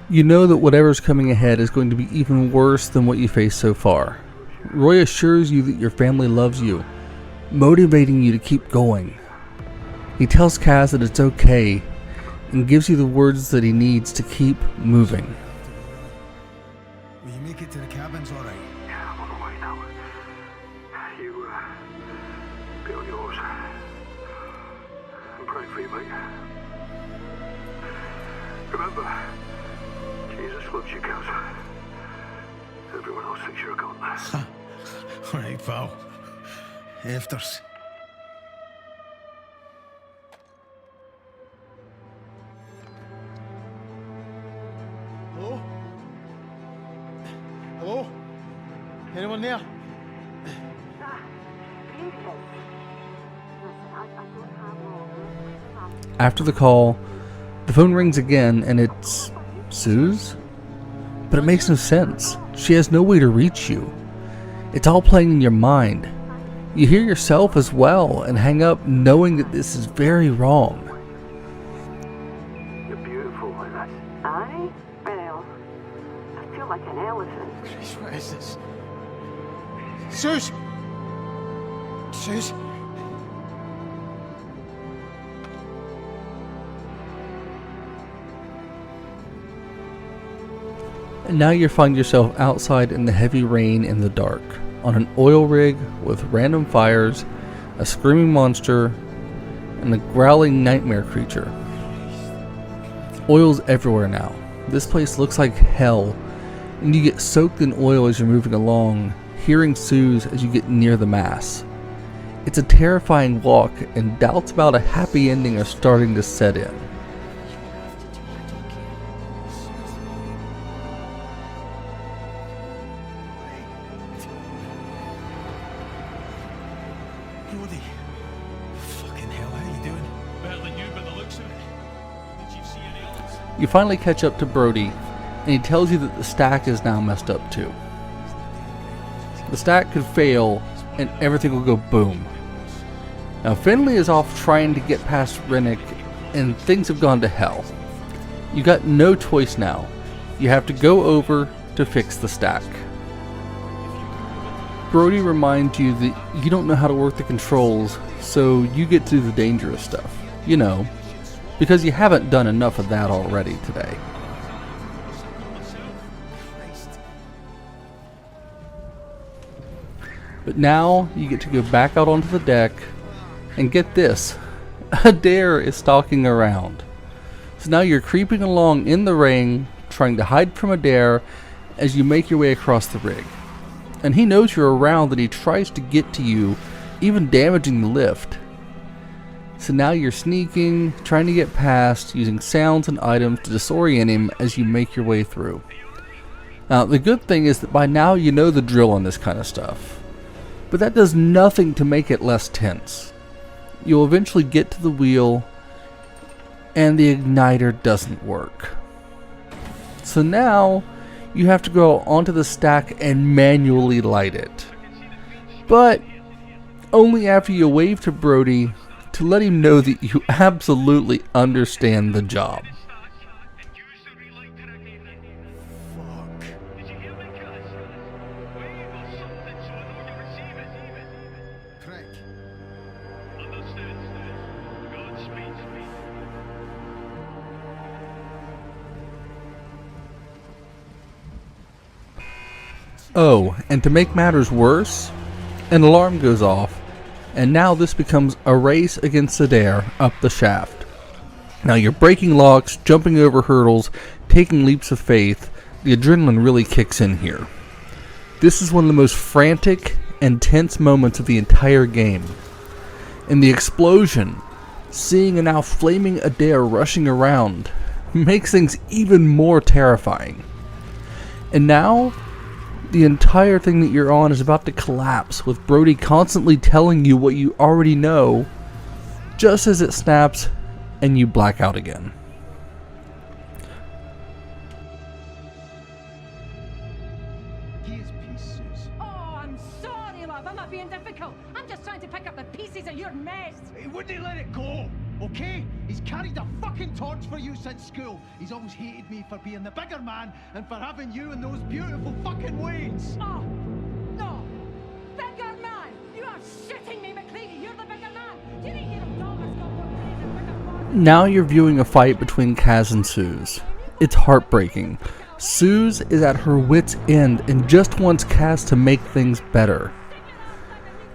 You know that whatever's coming ahead is going to be even worse than what you faced so far. Roy assures you that your family loves you, motivating you to keep going. He tells Kaz that it's okay and gives you the words that he needs to keep moving. Will you make it to the cabins all right? Yeah, I'm on the way now. You, be on yours. I'm praying for you, mate. Remember, Jesus loves you, Kaz. Everyone else thinks you're a god. All right, pal. Afters. Hello? Hello? Anyone there? After the call, the phone rings again and it's Suze? But it makes no sense. She has no way to reach you. It's all playing in your mind. You hear yourself as well and hang up knowing that this is very wrong. You're beautiful like that. Aye? Well, I feel like an elephant. Christ, what is this? Suze! Suze? And now you find yourself outside in the heavy rain in the dark, on an oil rig with random fires, a screaming monster, and a growling nightmare creature. Oil's everywhere now. This place looks like hell, and you get soaked in oil as you're moving along, hearing Suze as you get near the mass. It's a terrifying walk, and doubts about a happy ending are starting to set in. Brody. Fucking hell, how you doing? Better than you by the looks of it. Did you see any others? You finally catch up to Brody, and he tells you that the stack is now messed up too. The stack could fail, and everything will go boom. Now Finley is off trying to get past Rennick, and things have gone to hell. You got no choice now. You have to go over to fix the stack. Brody reminds you that you don't know how to work the controls, so you get to do the dangerous stuff. You know, because you haven't done enough of that already today. But now you get to go back out onto the deck, and get this, a dare is stalking around. So now you're creeping along in the rain, trying to hide from a dare as you make your way across the rig. And he knows you're around and he tries to get to you, even damaging the lift. So now you're sneaking, trying to get past, using sounds and items to disorient him as you make your way through. Now the good thing is that by now you know the drill on this kind of stuff. But that does nothing to make it less tense. You'll eventually get to the wheel, and the igniter doesn't work. So now, you have to go onto the stack and manually light it. But, only after you wave to Brody to let him know that you absolutely understand the job. Oh, and to make matters worse, An alarm goes off, and now this becomes a race against Adair up the shaft. Now you're breaking locks, jumping over hurdles, taking leaps of faith. The adrenaline really kicks in here. This is one of the most frantic and tense moments of the entire game. And the explosion, seeing a now flaming Adair rushing around, makes things even more terrifying. And now, the entire thing that you're on is about to collapse, with Brody constantly telling you what you already know, just as it snaps and you black out again. Oh, I'm sorry, love. I'm not being difficult. I'm just trying to pick up the pieces of your mess. He wouldn't let it go, okay? He's carried a fucking torch for you since school. He's always hated me for being the bigger man and for having you in those beautiful fucking wains. Oh, no. Bigger man. You are shitting me, McCready. You're the bigger man. Do you think your daughter's got more brains and bigger balls? Now you're viewing a fight between Kaz and Suze. It's heartbreaking. Suze is at her wit's end and just wants Kaz to make things better.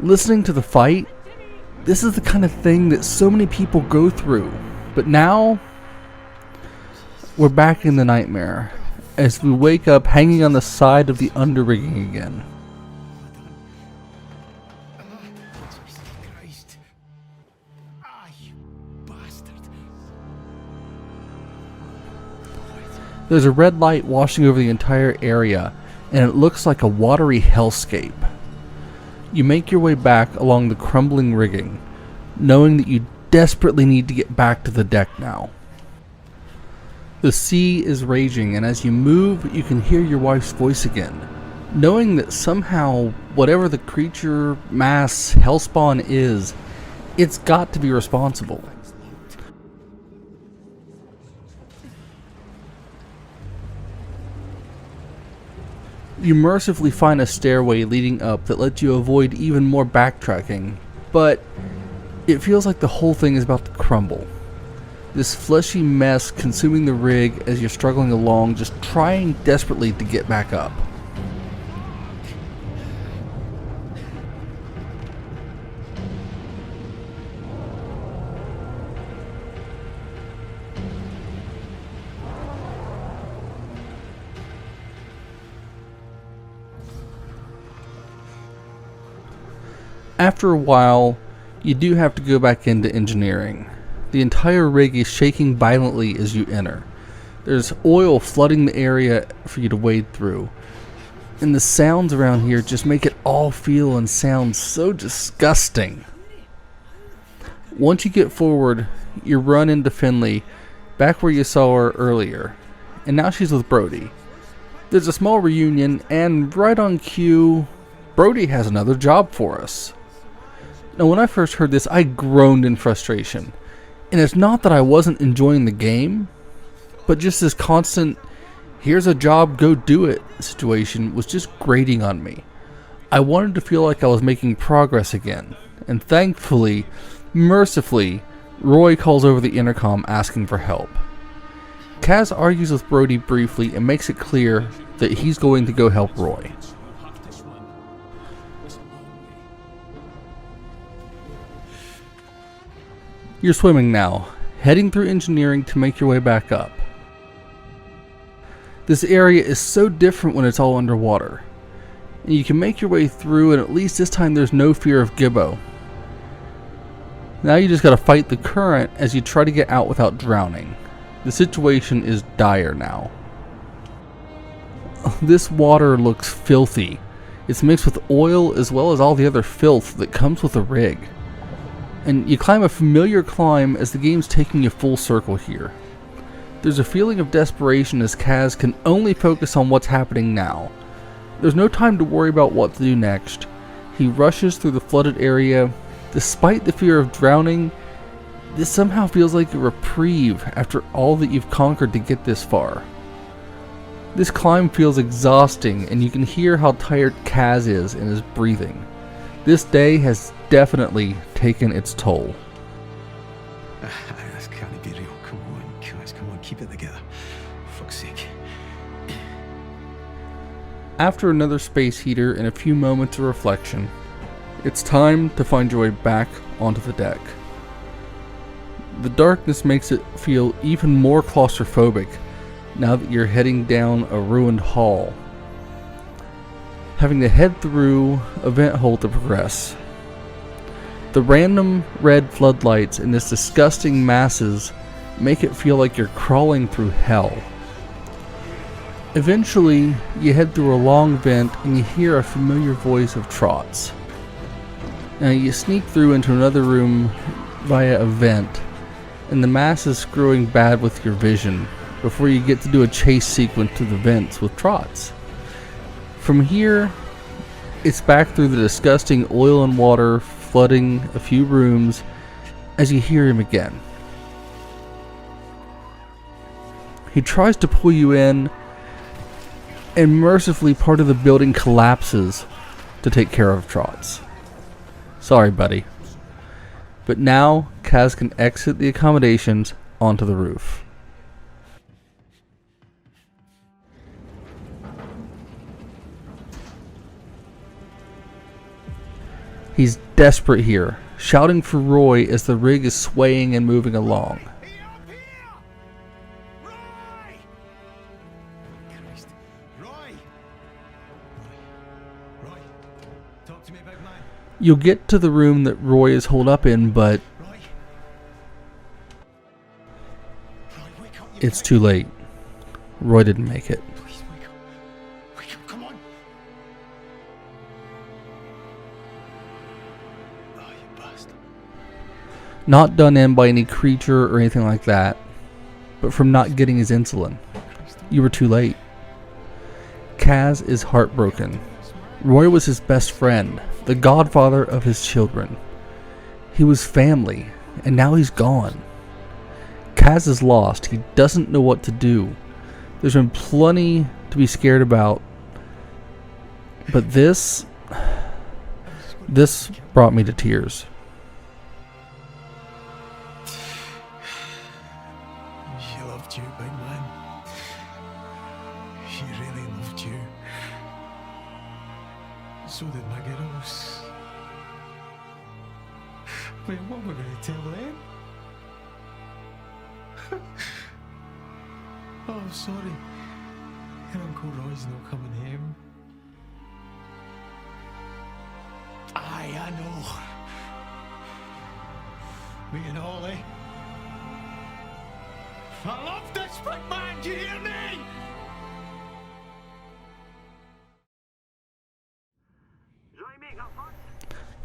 Listening to the fight, this is the kind of thing that so many people go through. But now, we're back in the nightmare as we wake up hanging on the side of the underrigging again. Christ. Ah, you bastard. There's a red light washing over the entire area, and it looks like a watery hellscape. You make your way back along the crumbling rigging, knowing that you desperately need to get back to the deck now. The sea is raging, and as you move, you can hear your wife's voice again, knowing that somehow, whatever the creature, mass, hellspawn is, it's got to be responsible. You mercifully find a stairway leading up that lets you avoid even more backtracking, but it feels like the whole thing is about to crumble. This fleshy mess consuming the rig as you're struggling along, just trying desperately to get back up. After a while, you do have to go back into engineering. The entire rig is shaking violently as you enter. There's oil flooding the area for you to wade through. And the sounds around here just make it all feel and sound so disgusting. Once you get forward, you run into Finley, back where you saw her earlier. And now she's with Brody. There's a small reunion, and right on cue, Brody has another job for us. Now, when I first heard this, I groaned in frustration. And it's not that I wasn't enjoying the game, but just this constant, here's a job, go do it situation was just grating on me. I wanted to feel like I was making progress again. And thankfully, mercifully, Roy calls over the intercom asking for help. Kaz argues with Brody briefly and makes it clear that he's going to go help Roy. You're swimming now, heading through engineering to make your way back up. This area is so different when it's all underwater. And you can make your way through, and at least this time there's no fear of Gibbo. Now you just gotta fight the current as you try to get out without drowning. The situation is dire now. This water looks filthy. It's mixed with oil as well as all the other filth that comes with a rig. And you climb a familiar climb as the game's taking you full circle here. There's a feeling of desperation as Kaz can only focus on what's happening now. There's no time to worry about what to do next. He rushes through the flooded area. Despite the fear of drowning, this somehow feels like a reprieve after all that you've conquered to get this far. This climb feels exhausting, and you can hear how tired Kaz is in his breathing. This day has definitely taken its toll. This can't be real. Come on, guys, come on, keep it together. For fuck's sake. After another space heater and a few moments of reflection, It's time to find your way back onto the deck. The darkness makes it feel even more claustrophobic now that you're heading down a ruined hall, having to head through a vent hole to progress. The random red floodlights in this disgusting masses make it feel like you're crawling through hell. Eventually, you head through a long vent and you hear a familiar voice of Trot's. Now you sneak through into another room via a vent, and the mass is screwing bad with your vision before you get to do a chase sequence to the vents with Trot's. From here, it's back through the disgusting oil and water flooding a few rooms as you hear him again. He tries to pull you in, and mercifully part of the building collapses to take care of Trot's. Sorry, buddy. But now, Kaz can exit the accommodations onto the roof. He's desperate here, shouting for Roy as the rig is swaying and moving along. You'll get to the room that Roy is holed up in, but it's too late. Roy didn't make it. Please wake up. Wake up, come on. Oh, you bastard. Not done in by any creature or anything like that, but from not getting his insulin. You were too late. Kaz is heartbroken. Roy was his best friend, the godfather of his children. He was family, and now he's gone. Kaz is lost. He doesn't know what to do. There's been plenty to be scared about, but this brought me to tears. She loved you, big man. She really loved you. So did my girls. Wait, what am I going to tell them? Oh, sorry. Your Uncle Roy's not coming home. Aye, I know. Me and Ollie. I love this big man, do you hear me?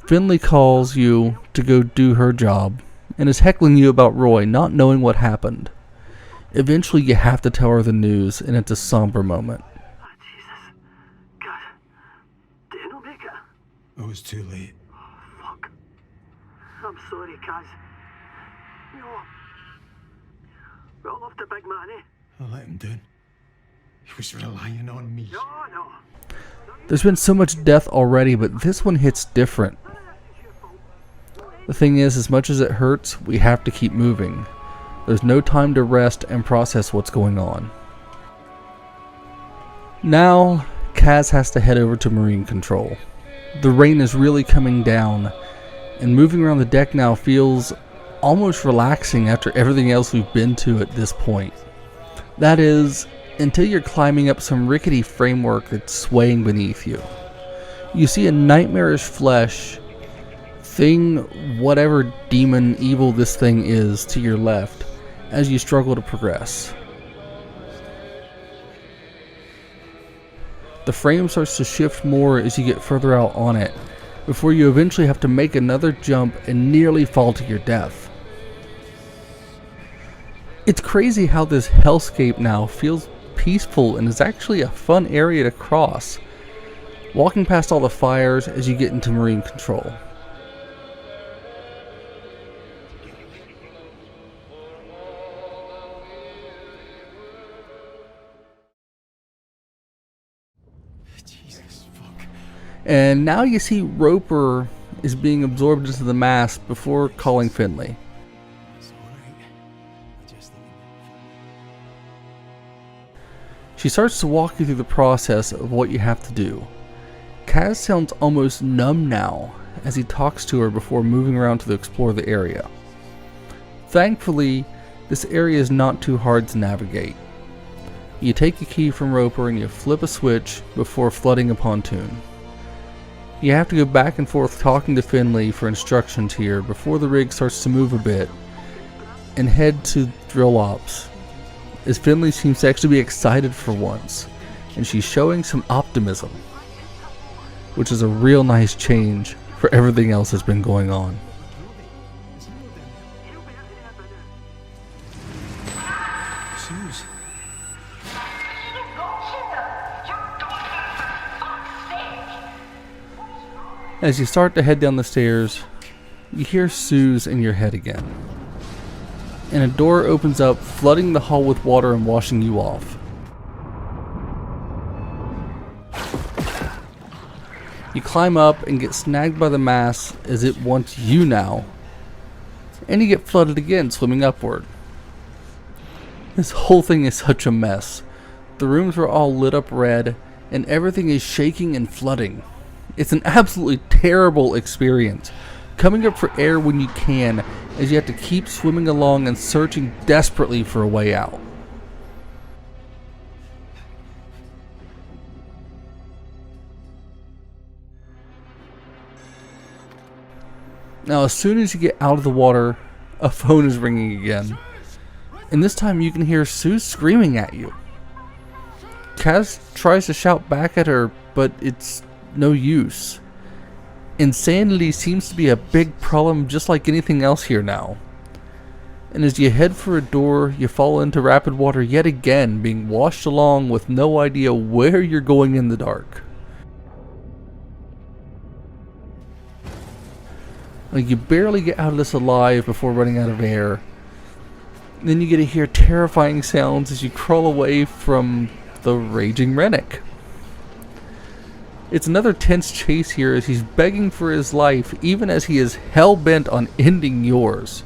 Finley calls you to go do her job and is heckling you about Roy, not knowing what happened. Eventually you have to tell her the news, and it's a somber moment. Oh, Jesus. God. Did you not make it? It was too late. Oh, fuck. I'm sorry, Kaz. No. We all loved the big man, eh? I let him down. He was relying on me. No. There's been so much death already, but this one hits different. The thing is, as much as it hurts, we have to keep moving. There's no time to rest and process what's going on. Now, Kaz has to head over to Marine Control. The rain is really coming down, and moving around the deck now feels almost relaxing after everything else we've been to at this point. That is, until you're climbing up some rickety framework that's swaying beneath you. You see a nightmarish flesh thing, whatever demon evil this thing is, to your left as you struggle to progress. The frame starts to shift more as you get further out on it, before you eventually have to make another jump and nearly fall to your death. It's crazy how this hellscape now feels peaceful and is actually a fun area to cross, walking past all the fires as you get into Marine Control. Jesus, fuck. And now you see Roper is being absorbed into the mass before calling Finley. It's alright. I just need She starts to walk you through the process of what you have to do. Kaz sounds almost numb now as he talks to her before moving around to explore the area. Thankfully, this area is not too hard to navigate. You take a key from Roper and you flip a switch before flooding a pontoon. You have to go back and forth talking to Finley for instructions here before the rig starts to move a bit and head to drill ops, as Finley seems to actually be excited for once, and she's showing some optimism, which is a real nice change for everything else that's been going on. Suze. As you start to head down the stairs, you hear Suze in your head again, and a door opens up, flooding the hall with water and washing you off. You climb up and get snagged by the mass as it wants you now, and you get flooded again, swimming upward. This whole thing is such a mess. The rooms are all lit up red, and everything is shaking and flooding. It's an absolutely terrible experience, coming up for air when you can, as you have to keep swimming along and searching desperately for a way out. Now, as soon as you get out of the water, a phone is ringing again, and this time you can hear Suze screaming at you. Kaz tries to shout back at her, but it's no use. Insanity seems to be a big problem, just like anything else here now. And as you head for a door, you fall into rapid water yet again, being washed along with no idea where you're going in the dark. Like, you barely get out of this alive before running out of air. Then you get to hear terrifying sounds as you crawl away from the raging Rennick. It's another tense chase here as he's begging for his life, even as he is hell-bent on ending yours.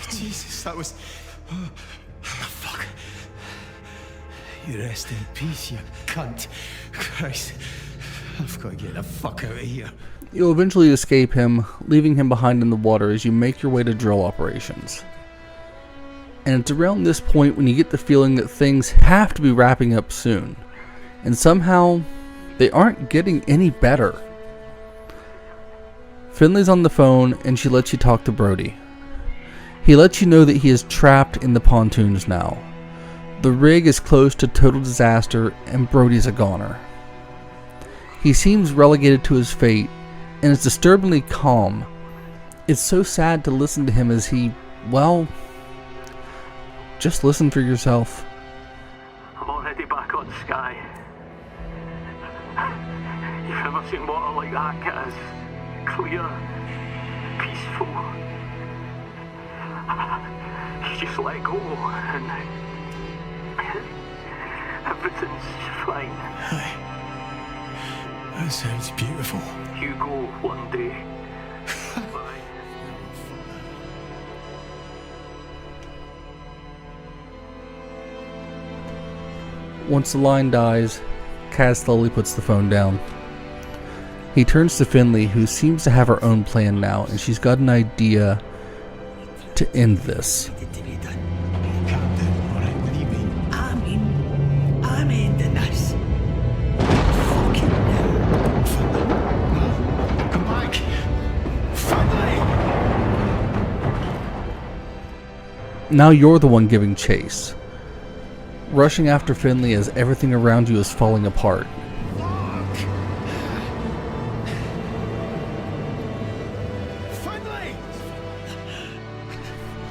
Jesus, that was... Oh, fuck. You rest in peace, you cunt. Christ, I've got to get the fuck out of here. You'll eventually escape him, leaving him behind in the water as you make your way to drill operations. And it's around this point when you get the feeling that things have to be wrapping up soon. And somehow, they aren't getting any better. Finley's on the phone and she lets you talk to Brody. He lets you know that he is trapped in the pontoons now. The rig is close to total disaster and Brody's a goner. He seems relegated to his fate and is disturbingly calm. It's so sad to listen to him as he, well... just listen for yourself. I'm already back on Skye. You've never seen water like that, Kaz. Clear, peaceful. You just let go and everything's fine. Aye. That sounds beautiful. You go one day. Bye. Once the line dies, Kaz slowly puts the phone down. He turns to Finley, who seems to have her own plan now, and she's got an idea to end this. Captain, alright, what do you mean? I'm ending this. Fucking now. No, come back. Finally! Now you're the one giving chase, rushing after Finley as everything around you is falling apart.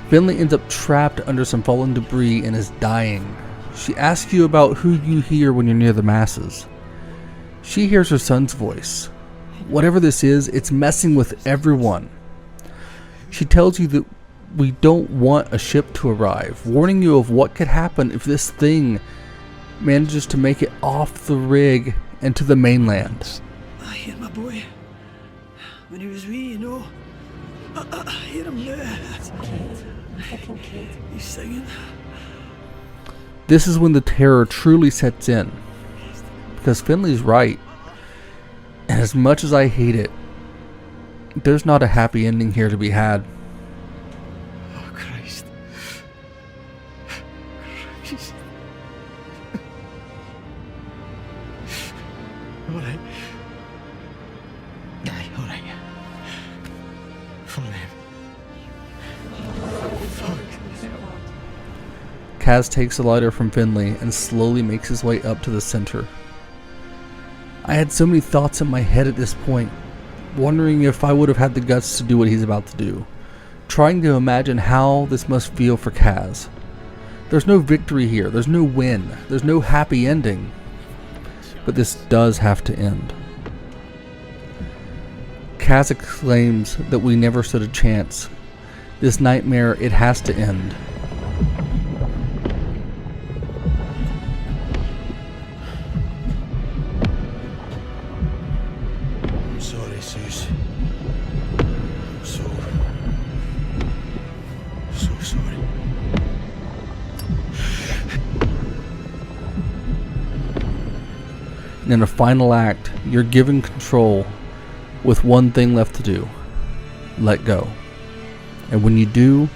Finley ends up trapped under some fallen debris and is dying. She asks you about who you hear when you're near the masses. She hears her son's voice. Whatever this is, it's messing with everyone. She tells you that we don't want a ship to arrive, warning you of what could happen if this thing manages to make it off the rig and to the mainland. I hear my boy. When he was wee, you know. I hear him now. He's singing. This is when the terror truly sets in, because Finley's right. And as much as I hate it, there's not a happy ending here to be had. Oh, Christ. Christ. Alright. Aye, alright. For them. Fuck. Kaz takes the lighter from Finley and slowly makes his way up to the center. I had so many thoughts in my head at this point, wondering if I would have had the guts to do what he's about to do, trying to imagine how this must feel for Kaz. There's no victory here, there's no win, there's no happy ending, but this does have to end. Kaz exclaims that we never stood a chance. This nightmare, it has to end. I'm sorry, Sus. I'm so sorry. And in a final act, you're given control with one thing left to do. Let go. And when you do,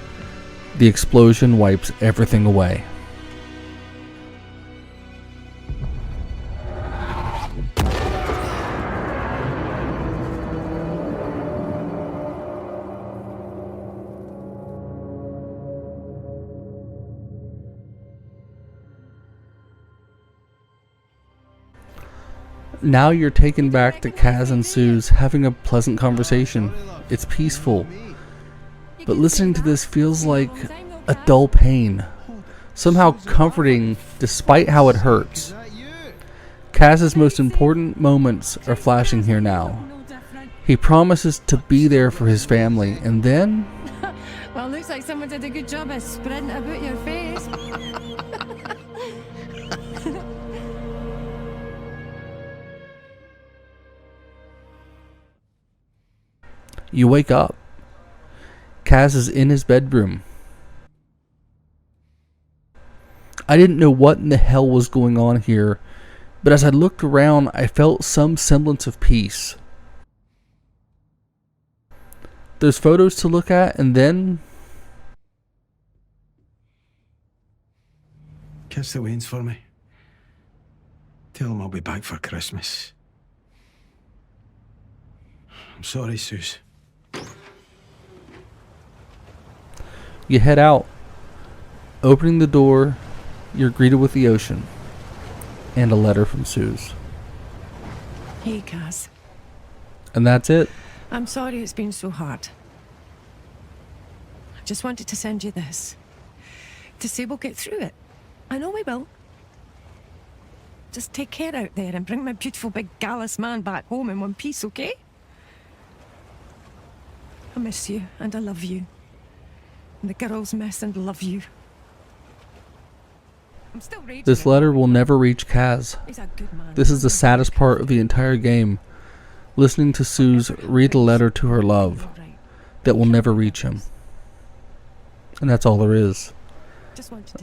the explosion wipes everything away. Now you're taken back to Kaz and Suze having a pleasant conversation. It's peaceful. But listening to this feels like a dull pain. Somehow comforting despite how it hurts. Kaz's most important moments are flashing here now. He promises to be there for his family, and then... Well, looks like someone did a good job of spreading it about your face. You wake up. Kaz is in his bedroom. I didn't know what in the hell was going on here, but as I looked around, I felt some semblance of peace. There's photos to look at, and then... Kiss the Waynes for me. Tell them I'll be back for Christmas. I'm sorry, Sus. You head out. Opening the door, you're greeted with the ocean. And a letter from Suze. Hey, Kaz. And that's it. I'm sorry it's been so hard. I just wanted to send you this. To say we'll get through it. I know we will. Just take care out there and bring my beautiful big gallus man back home in one piece, okay? I miss you and I love you. And the girls miss and love you. I'm still raging. This letter will never reach Kaz. He's a good man. This is the saddest part of the entire game. Listening to Suze read a letter to her love that will never reach him. And that's all there is.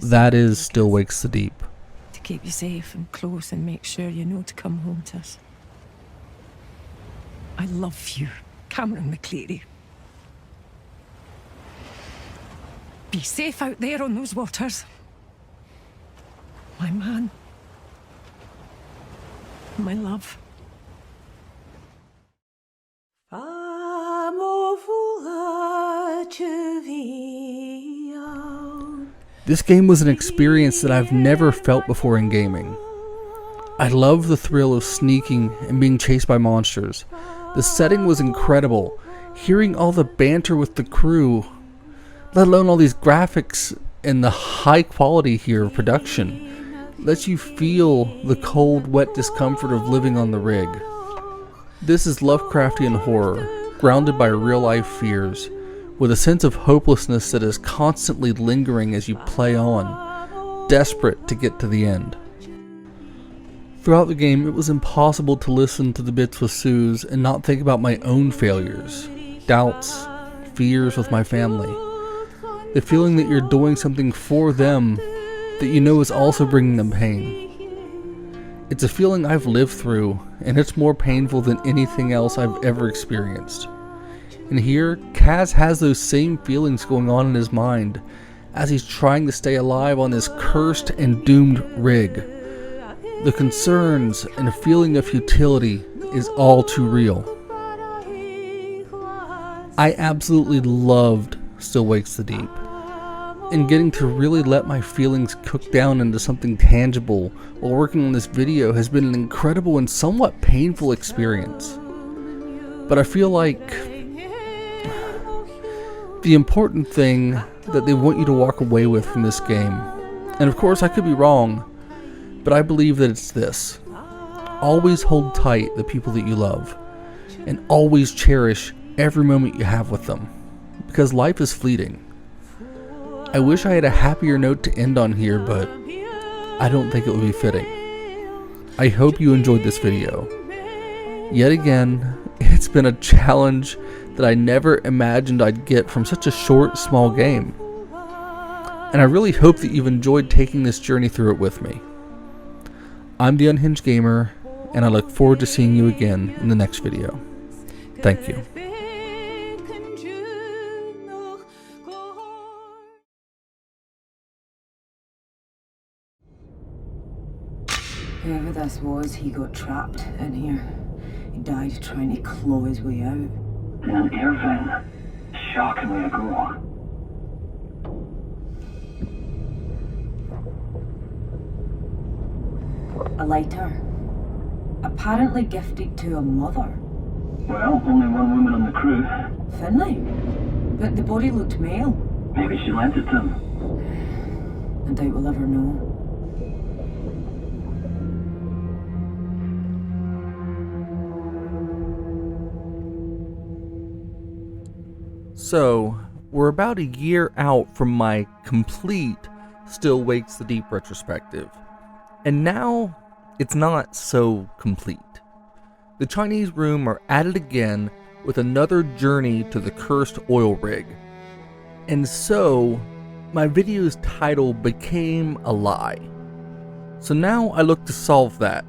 That is still wakes the deep. To keep you safe and close and make sure you know to come home to us. I love you, Cameron McCleary. Be safe out there on those waters. My man. My love. This game was an experience that I've never felt before in gaming. I love the thrill of sneaking and being chased by monsters. The setting was incredible. Hearing all the banter with the crew, let alone all these graphics and the high quality here of production, lets you feel the cold, wet discomfort of living on the rig. This is Lovecraftian horror, grounded by real-life fears, with a sense of hopelessness that is constantly lingering as you play on, desperate to get to the end. Throughout the game, it was impossible to listen to the bits with Suze and not think about my own failures, doubts, fears with my family. The feeling that you're doing something for them that you know is also bringing them pain. It's a feeling I've lived through, and it's more painful than anything else I've ever experienced. And here, Kaz has those same feelings going on in his mind as he's trying to stay alive on this cursed and doomed rig. The concerns and a feeling of futility is all too real. I absolutely loved Still Wakes the Deep, and getting to really let my feelings cook down into something tangible while working on this video has been an incredible and somewhat painful experience. But I feel like the important thing that they want you to walk away with from this game, and of course I could be wrong, but I believe that it's this: always hold tight the people that you love, and always cherish every moment you have with them, because life is fleeting. I wish I had a happier note to end on here, but I don't think it would be fitting. I hope you enjoyed this video. Yet again, it's been a challenge that I never imagined I'd get from such a short, small game. And I really hope that you've enjoyed taking this journey through it with me. I'm the Unhinged Gamer, and I look forward to seeing you again in the next video. Thank you. Whoever this was, he got trapped in here. He died trying to claw his way out. An air vent. Shockingly ago. A lighter. Apparently gifted to a mother. Well, only one woman on the crew. Finlay? But the body looked male. Maybe she lent it to him. I doubt we'll ever know. So, we're about a year out from my complete Still Wakes the Deep retrospective, and now it's not so complete. The Chinese room are at it again with another journey to the cursed oil rig, and so my video's title became a lie. So now I look to solve that.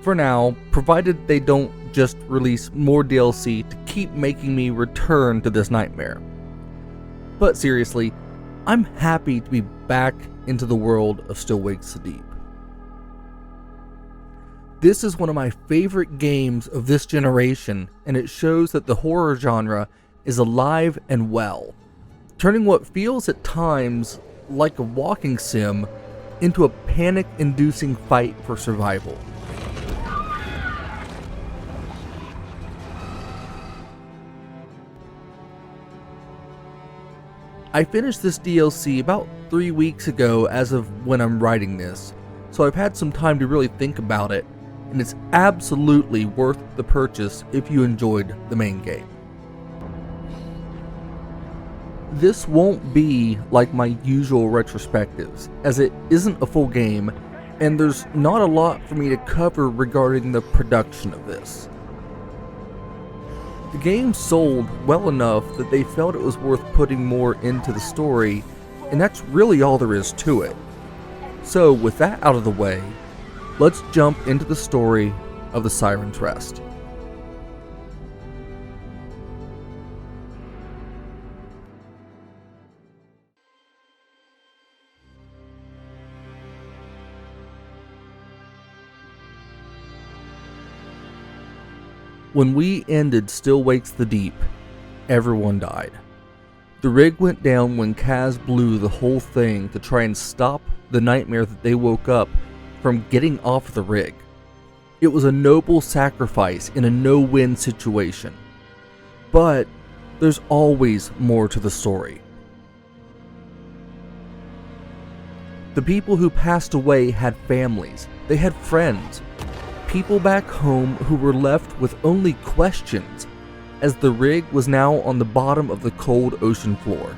For now, provided they don't just release more DLC to keep making me return to this nightmare. But seriously, I'm happy to be back into the world of Still Wakes the Deep. This is one of my favorite games of this generation, and it shows that the horror genre is alive and well, turning what feels at times like a walking sim into a panic-inducing fight for survival. I finished this DLC about 3 weeks ago as of when I'm writing this, so I've had some time to really think about it, and it's absolutely worth the purchase if you enjoyed the main game. This won't be like my usual retrospectives, as it isn't a full game, and there's not a lot for me to cover regarding the production of this. The game sold well enough that they felt it was worth putting more into the story, and that's really all there is to it. So with that out of the way, let's jump into the story of the Sirens Rest. When we ended Still Wakes the Deep, everyone died. The rig went down when Kaz blew the whole thing to try and stop the nightmare that they woke up from getting off the rig. It was a noble sacrifice in a no-win situation. But there's always more to the story. The people who passed away had families, they had friends, people back home who were left with only questions, as the rig was now on the bottom of the cold ocean floor.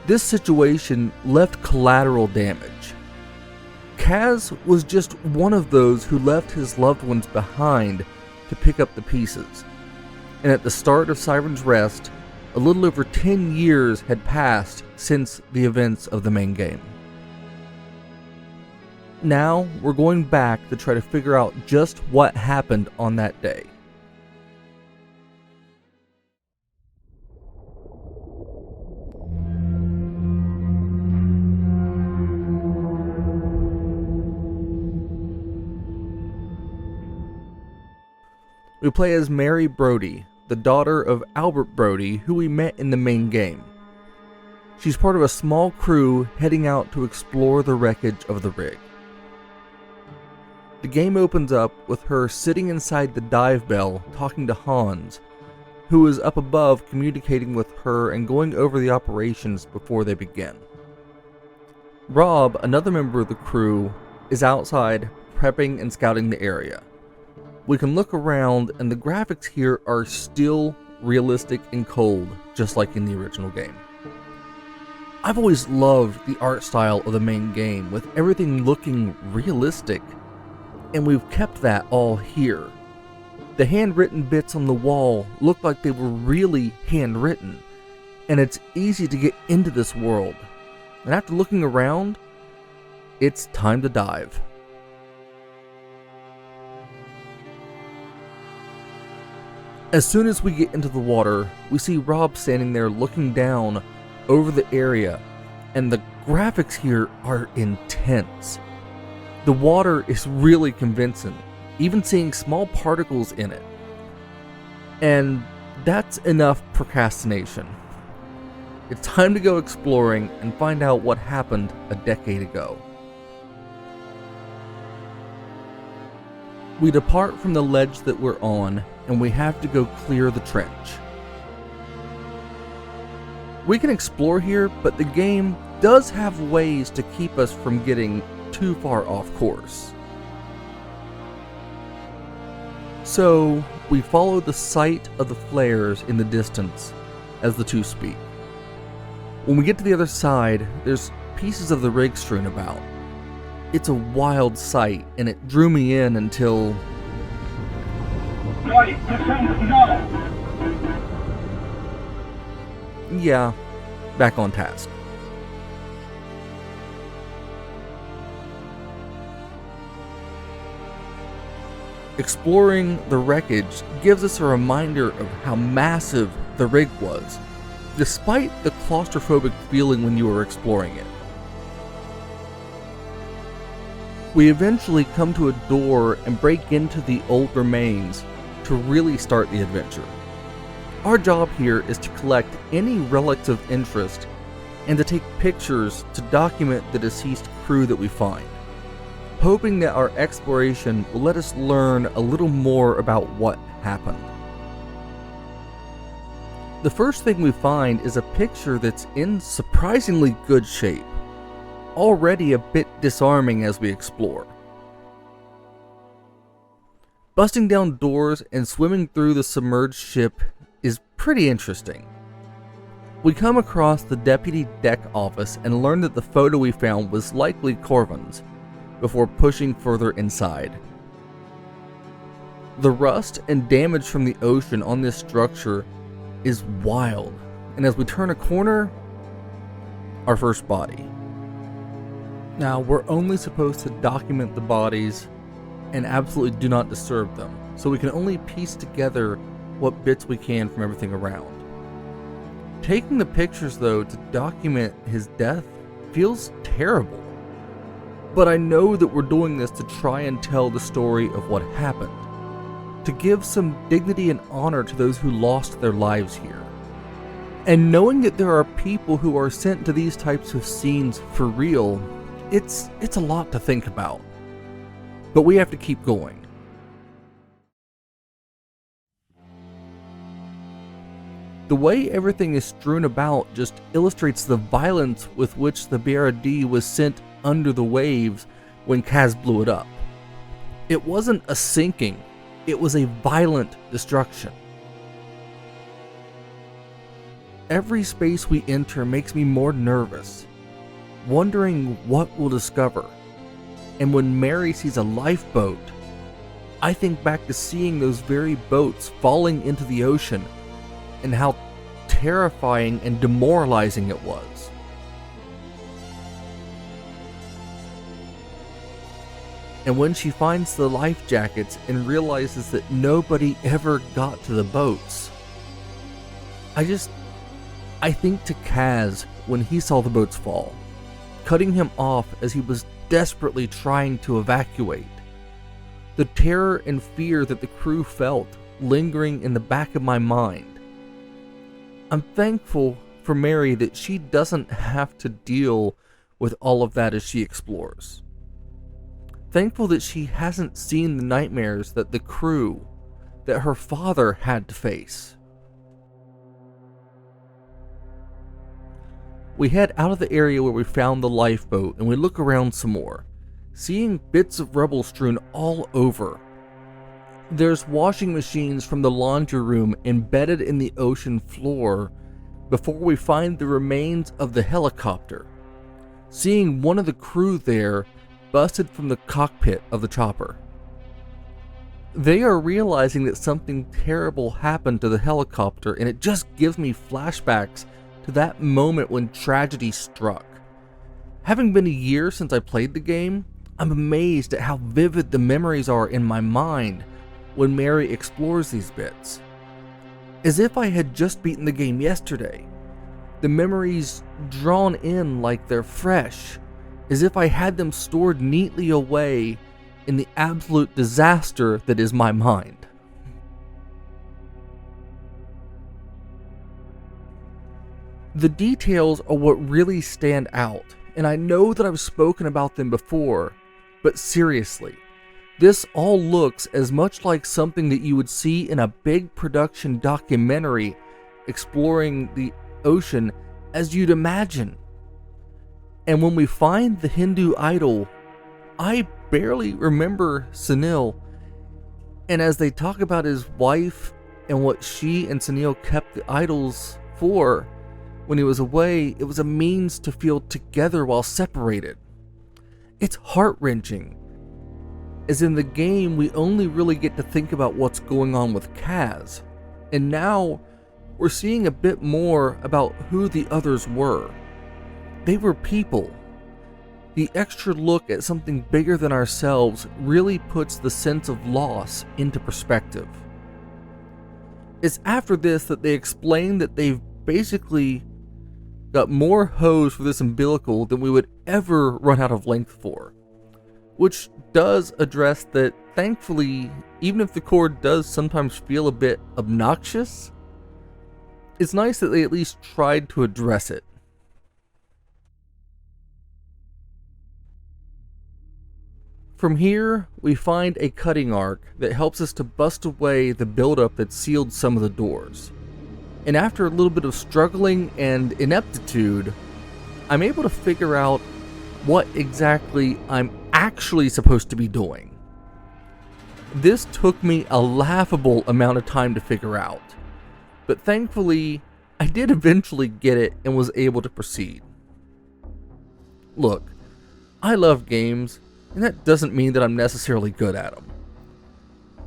This situation left collateral damage. Kaz was just one of those who left his loved ones behind to pick up the pieces. And at the start of Sirens Rest, a little over 10 years had passed since the events of the main game. Now, we're going back to try to figure out just what happened on that day. We play as Mary Brody, the daughter of Albert Brody, who we met in the main game. She's part of a small crew heading out to explore the wreckage of the rig. The game opens up with her sitting inside the dive bell talking to Hans, who is up above communicating with her and going over the operations before they begin. Rob, another member of the crew, is outside prepping and scouting the area. We can look around and the graphics here are still realistic and cold, just like in the original game. I've always loved the art style of the main game, with everything looking realistic, and we've kept that all here. The handwritten bits on the wall look like they were really handwritten, and it's easy to get into this world. And after looking around, it's time to dive. As soon as we get into the water, we see Rob standing there looking down over the area, and the graphics here are intense. The water is really convincing, even seeing small particles in it. And that's enough procrastination. It's time to go exploring and find out what happened a decade ago. We depart from the ledge that we're on, and we have to go clear the trench. We can explore here, but the game does have ways to keep us from getting too far off course. So, we follow the sight of the flares in the distance as the two speak. When we get to the other side, there's pieces of the rig strewn about. It's a wild sight, and it drew me in until... Yeah, back on task. Exploring the wreckage gives us a reminder of how massive the rig was, despite the claustrophobic feeling when you were exploring it. We eventually come to a door and break into the old remains to really start the adventure. Our job here is to collect any relics of interest and to take pictures to document the deceased crew that we find, hoping that our exploration will let us learn a little more about what happened. The first thing we find is a picture that's in surprisingly good shape, already a bit disarming as we explore. Busting down doors and swimming through the submerged ship is pretty interesting. We come across the deputy deck office and learn that the photo we found was likely Corvin's, before pushing further inside. The rust and damage from the ocean on this structure is wild, and as we turn a corner, our first body. Now, we're only supposed to document the bodies and absolutely do not disturb them, so we can only piece together what bits we can from everything around. Taking the pictures, though, to document his death feels terrible. But I know that we're doing this to try and tell the story of what happened, to give some dignity and honor to those who lost their lives here. And knowing that there are people who are sent to these types of scenes for real, it's a lot to think about. But we have to keep going. The way everything is strewn about just illustrates the violence with which the BRD was sent under the waves when Kaz blew it up. It wasn't a sinking, it was a violent destruction. Every space we enter makes me more nervous, wondering what we'll discover. And when Mary sees a lifeboat, I think back to seeing those very boats falling into the ocean and how terrifying and demoralizing it was. And when she finds the life jackets and realizes that nobody ever got to the boats, I think to Kaz when he saw the boats fall, cutting him off as he was desperately trying to evacuate. The terror and fear that the crew felt lingering in the back of my mind. I'm thankful for Mary that she doesn't have to deal with all of that as she explores. Thankful that she hasn't seen the nightmares that the crew, that her father had to face. We head out of the area where we found the lifeboat and we look around some more, seeing bits of rubble strewn all over. There's washing machines from the laundry room embedded in the ocean floor before we find the remains of the helicopter, seeing one of the crew there busted from the cockpit of the chopper. They are realizing that something terrible happened to the helicopter, and it just gives me flashbacks to that moment when tragedy struck. Having been a year since I played the game, I'm amazed at how vivid the memories are in my mind when Mary explores these bits. As if I had just beaten the game yesterday. The memories drawn in like they're fresh, as if I had them stored neatly away in the absolute disaster that is my mind. The details are what really stand out, and I know that I've spoken about them before, but seriously, this all looks as much like something that you would see in a big production documentary exploring the ocean as you'd imagine. And when we find the Hindu idol, I barely remember Sunil, and as they talk about his wife and what she and Sunil kept the idols for when he was away, it was a means to feel together while separated. It's heart-wrenching, as in the game we only really get to think about what's going on with Kaz, and now we're seeing a bit more about who the others were. They were people. The extra look at something bigger than ourselves really puts the sense of loss into perspective. It's after this that they explain that they've basically got more hose for this umbilical than we would ever run out of length for. Which does address that, thankfully, even if the cord does sometimes feel a bit obnoxious, it's nice that they at least tried to address it. From here, we find a cutting arc that helps us to bust away the buildup that sealed some of the doors. And after a little bit of struggling and ineptitude, I'm able to figure out what exactly I'm actually supposed to be doing. This took me a laughable amount of time to figure out, but thankfully, I did eventually get it and was able to proceed. Look, I love games, and that doesn't mean that I'm necessarily good at them.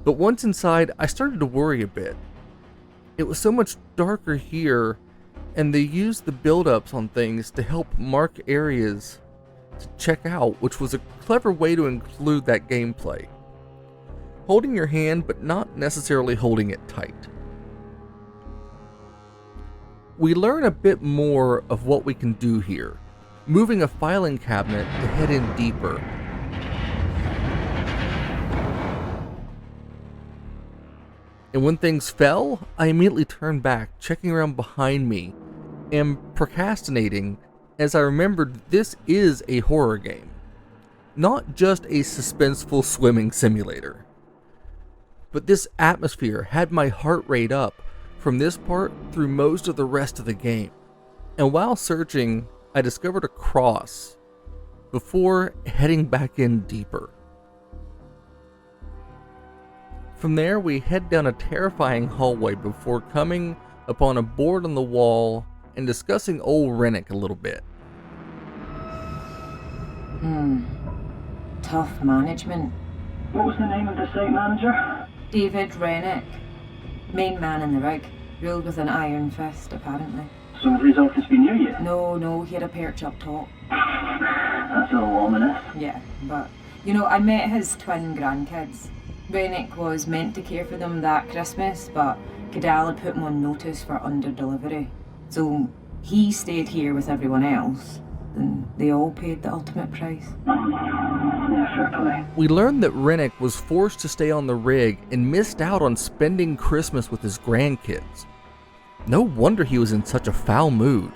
But once inside, I started to worry a bit. It was so much darker here, and they used the build-ups on things to help mark areas to check out, which was a clever way to include that gameplay. Holding your hand, but not necessarily holding it tight. We learn a bit more of what we can do here, moving a filing cabinet to head in deeper. And when things fell, I immediately turned back, checking around behind me, and procrastinating as I remembered this is a horror game, not just a suspenseful swimming simulator. But this atmosphere had my heart rate up from this part through most of the rest of the game. And while searching, I discovered a cross before heading back in deeper. From there, we head down a terrifying hallway before coming upon a board on the wall and discussing old Rennick a little bit. Tough management. What was the name of the site manager? David Rennick. Main man in the rig. Ruled with an iron fist, apparently. So have his office been near you? No, he had a perch up top. That's all ominous. Yeah, but You know, I met his twin grandkids. Rennick was meant to care for them that Christmas, but Cadal had put him on notice for under-delivery. So he stayed here with everyone else, and they all paid the ultimate price. We learned that Rennick was forced to stay on the rig and missed out on spending Christmas with his grandkids. No wonder he was in such a foul mood.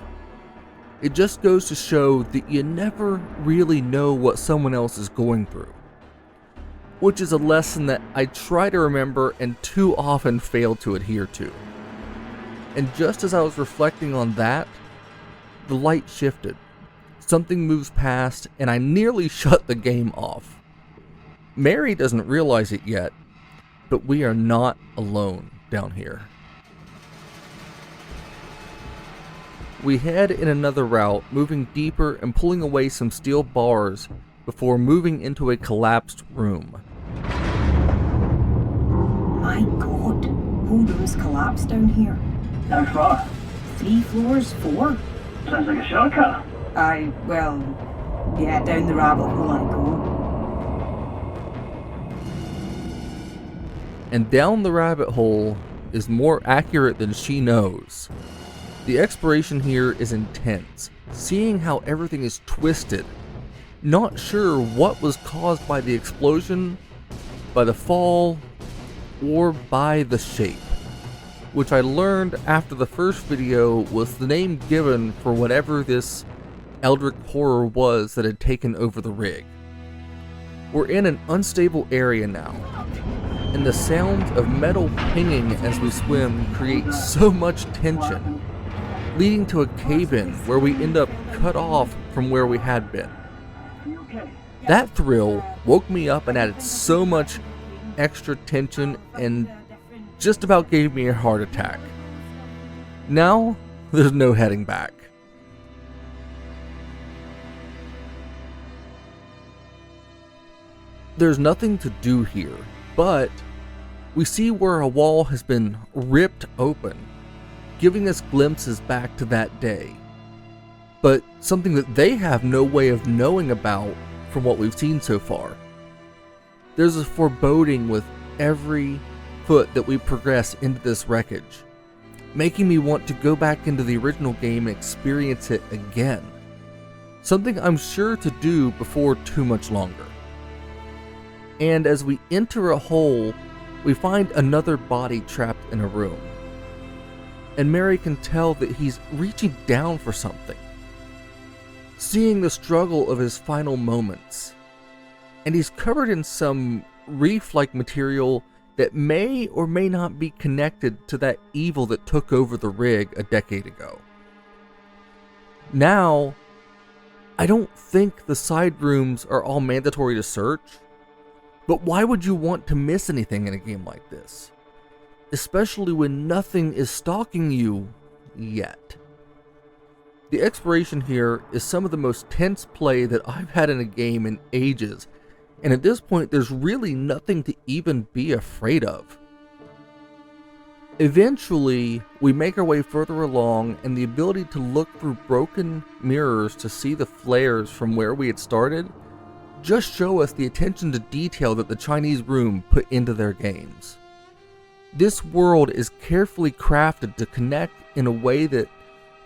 It just goes to show that you never really know what someone else is going through, which is a lesson that I try to remember and too often fail to adhere to. And just as I was reflecting on that, the light shifted. Something moves past, and I nearly shut the game off. Mary doesn't realize it yet, but we are not alone down here. We head in another route, moving deeper and pulling away some steel bars before moving into a collapsed room. My God, whole room's collapsed down here. How far? 3 floors, 4? Sounds like a shortcut. Yeah, down the rabbit hole I go. And down the rabbit hole is more accurate than she knows. The exploration here is intense, seeing how everything is twisted. Not sure what was caused by the explosion, by the fall, or by the shape, which I learned after the first video was the name given for whatever this eldritch horror was that had taken over the rig. We're in an unstable area now, and the sounds of metal pinging as we swim create so much tension, leading to a cave-in where we end up cut off from where we had been. That thrill woke me up and added so much extra tension and just about gave me a heart attack. Now, there's no heading back. There's nothing to do here, but we see where a wall has been ripped open, giving us glimpses back to that day. But something that they have no way of knowing about from what we've seen so far. There's a foreboding with every foot that we progress into this wreckage, making me want to go back into the original game and experience it again. Something I'm sure to do before too much longer. And as we enter a hole, we find another body trapped in a room. And Mary can tell that he's reaching down for something, seeing the struggle of his final moments. And he's covered in some reef-like material that may or may not be connected to that evil that took over the rig a decade ago. Now, I don't think the side rooms are all mandatory to search, but why would you want to miss anything in a game like this? Especially when nothing is stalking you yet. The exploration here is some of the most tense play that I've had in a game in ages, and at this point there's really nothing to even be afraid of. Eventually, we make our way further along, and the ability to look through broken mirrors to see the flares from where we had started just show us the attention to detail that the Chinese room put into their games. This world is carefully crafted to connect in a way that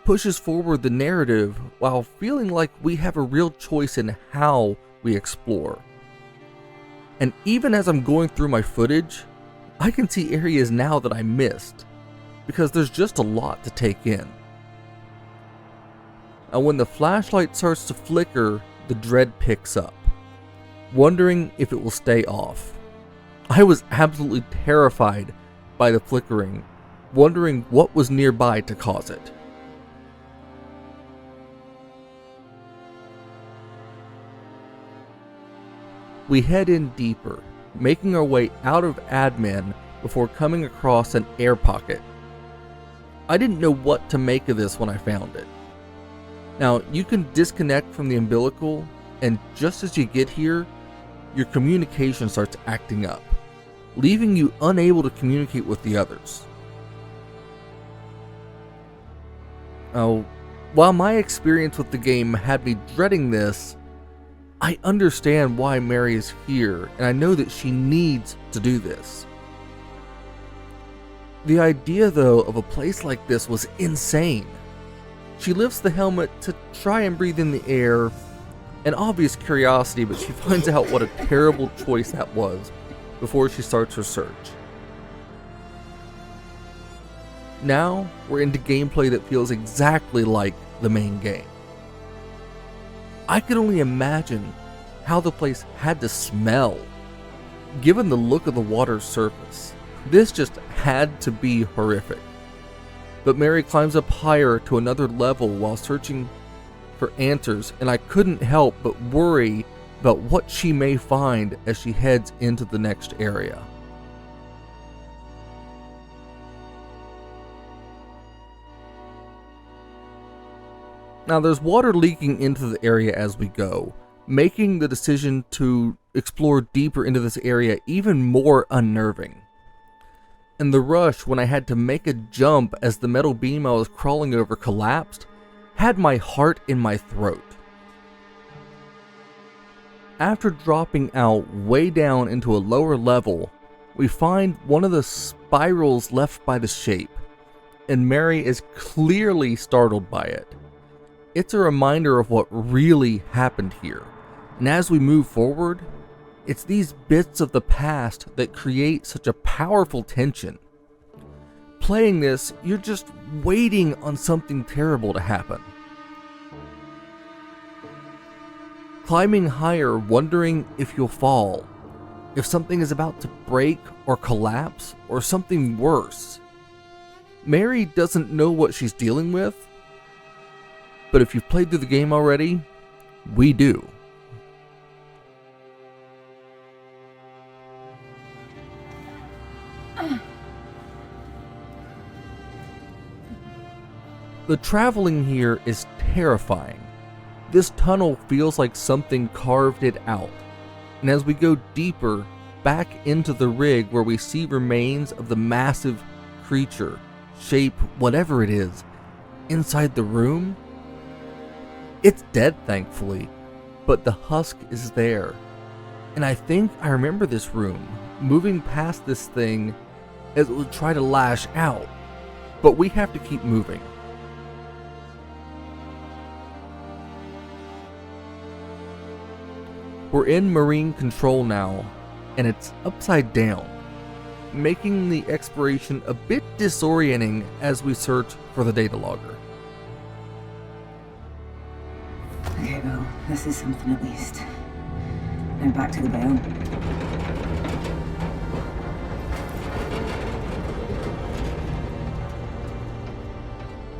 pushes forward the narrative while feeling like we have a real choice in how we explore. And even as I'm going through my footage, I can see areas now that I missed, because there's just a lot to take in. And when the flashlight starts to flicker, the dread picks up, wondering if it will stay off. I was absolutely terrified by the flickering, wondering what was nearby to cause it. We head in deeper, making our way out of admin before coming across an air pocket. I didn't know what to make of this when I found it. Now, you can disconnect from the umbilical, and just as you get here, your communication starts acting up, leaving you unable to communicate with the others. While my experience with the game had me dreading this, I understand why Mary is here, and I know that she needs to do this. The idea, though, of a place like this was insane. She lifts the helmet to try and breathe in the air, an obvious curiosity, but she finds out what a terrible choice that was before she starts her search. Now, we're into gameplay that feels exactly like the main game. I could only imagine how the place had to smell. Given the look of the water's surface, this just had to be horrific. But Mary climbs up higher to another level while searching for answers, and I couldn't help but worry about what she may find as she heads into the next area. Now there's water leaking into the area as we go, making the decision to explore deeper into this area even more unnerving. And the rush when I had to make a jump as the metal beam I was crawling over collapsed had my heart in my throat. After dropping out way down into a lower level, we find one of the spirals left by the shape, and Mary is clearly startled by it. It's a reminder of what really happened here, and as we move forward, it's these bits of the past that create such a powerful tension. Playing this, you're just waiting on something terrible to happen. Climbing higher, wondering if you'll fall, if something is about to break or collapse, or something worse. Mary doesn't know what she's dealing with, but if you've played through the game already, we do. The traveling here is terrifying. This tunnel feels like something carved it out. And as we go deeper back into the rig where we see remains of the massive creature, shape, whatever it is, inside the room, it's dead, thankfully, but the husk is there. And I think I remember this room, moving past this thing as it would try to lash out, but we have to keep moving. We're in marine control now, and it's upside down, making the exploration a bit disorienting as we search for the data logger. Okay, well, this is something at least. Now back to the bell.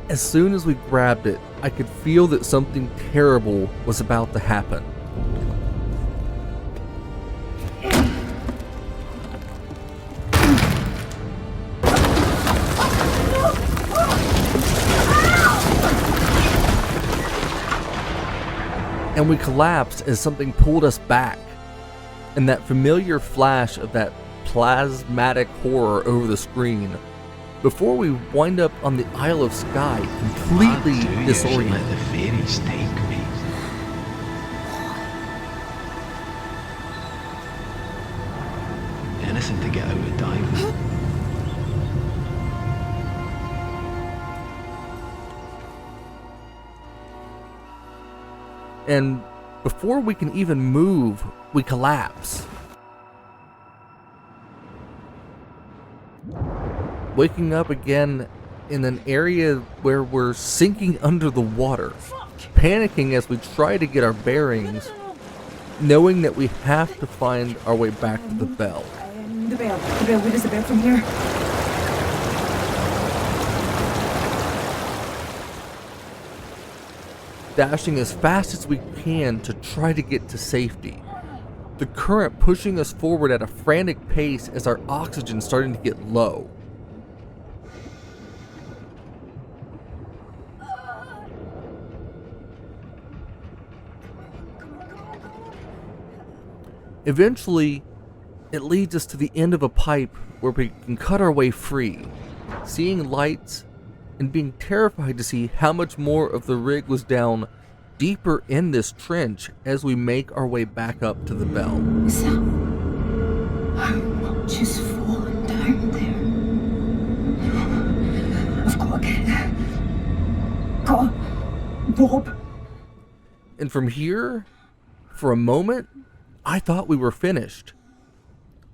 As soon as we grabbed it, I could feel that something terrible was about to happen. And we collapsed as something pulled us back, and that familiar flash of that plasmatic horror over the screen, before we wind up on the Isle of Skye, completely disoriented. Let the fairies take me. Anything to get out of diving. And before we can even move, we collapse. Waking up again in an area where we're sinking under the water, panicking as we try to get our bearings, knowing that we have to find our way back to the bell. The bell, where does the bell from here? Dashing as fast as we can to try to get to safety. The current pushing us forward at a frantic pace as our oxygen starting to get low. Eventually, it leads us to the end of a pipe where we can cut our way free, seeing lights and being terrified to see how much more of the rig was down deeper in this trench as we make our way back up to the bell. Is that how much is falling down there? I've got to get there. Rob. And from here, for a moment, I thought we were finished.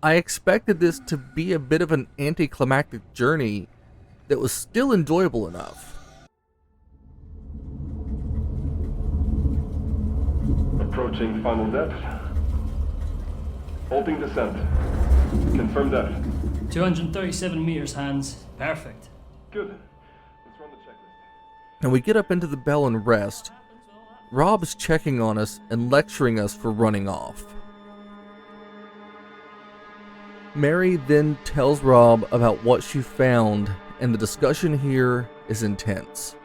I expected this to be a bit of an anticlimactic journey that was still enjoyable enough. Approaching final depth. Halting descent. Confirm depth. 237 meters, Hans. Perfect. Good. Let's run the checklist. And we get up into the bell and rest. Rob's checking on us and lecturing us for running off. Mary then tells Rob about what she found, and the discussion here is intense.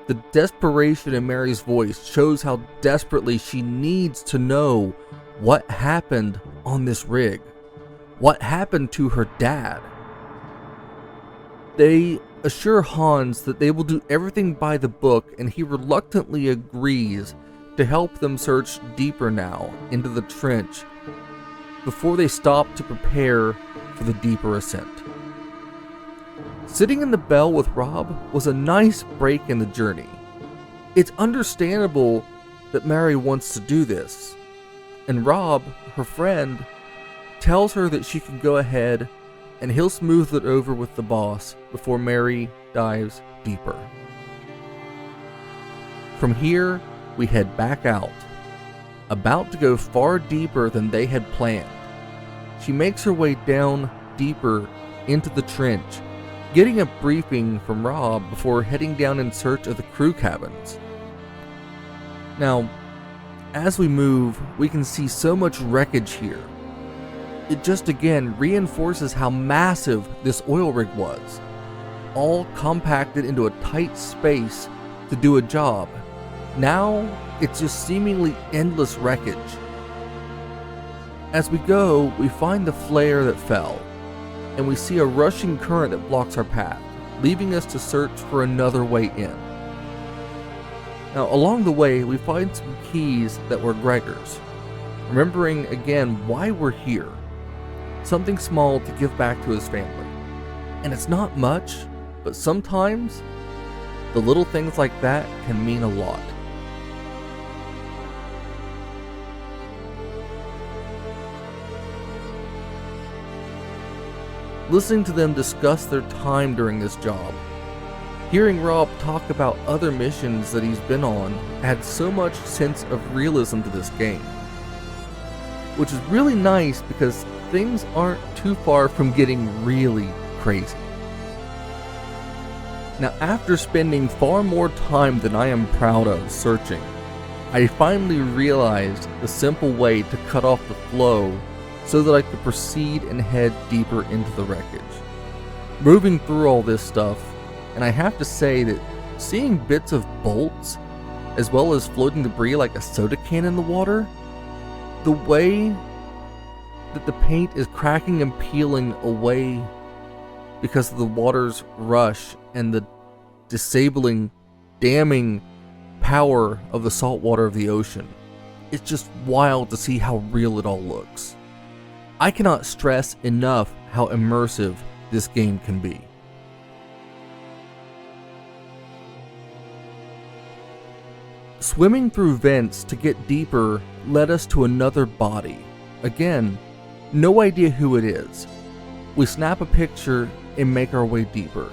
The desperation in Mary's voice shows how desperately she needs to know what happened on this rig. What happened to her dad? They assure Hans that they will do everything by the book, and he reluctantly agrees to help them search deeper now into the trench before they stop to prepare for the deeper ascent. Sitting in the bell with Rob was a nice break in the journey. It's understandable that Mary wants to do this, and Rob, her friend, tells her that she can go ahead and he'll smooth it over with the boss before Mary dives deeper. From here, we head back out, about to go far deeper than they had planned. She makes her way down deeper into the trench, getting a briefing from Rob before heading down in search of the crew cabins. Now, as we move, we can see so much wreckage here. It just again reinforces how massive this oil rig was, all compacted into a tight space to do a job. Now, it's just seemingly endless wreckage. As we go, we find the flare that fell, and we see a rushing current that blocks our path, leaving us to search for another way in. Now, along the way, we find some keys that were Gregor's, remembering again why we're here. Something small to give back to his family. And it's not much, but sometimes the little things like that can mean a lot. Listening to them discuss their time during this job, hearing Rob talk about other missions that he's been on adds so much sense of realism to this game. Which is really nice because things aren't too far from getting really crazy. Now, after spending far more time than I am proud of searching, I finally realized the simple way to cut off the flow so that I could proceed and head deeper into the wreckage. Moving through all this stuff, and I have to say that seeing bits of bolts, as well as floating debris like a soda can in the water, the way that the paint is cracking and peeling away because of the water's rush and the disabling, damning power of the salt water of the ocean. It's just wild to see how real it all looks. I cannot stress enough how immersive this game can be. Swimming through vents to get deeper led us to another body. Again, no idea who it is. We snap a picture and make our way deeper.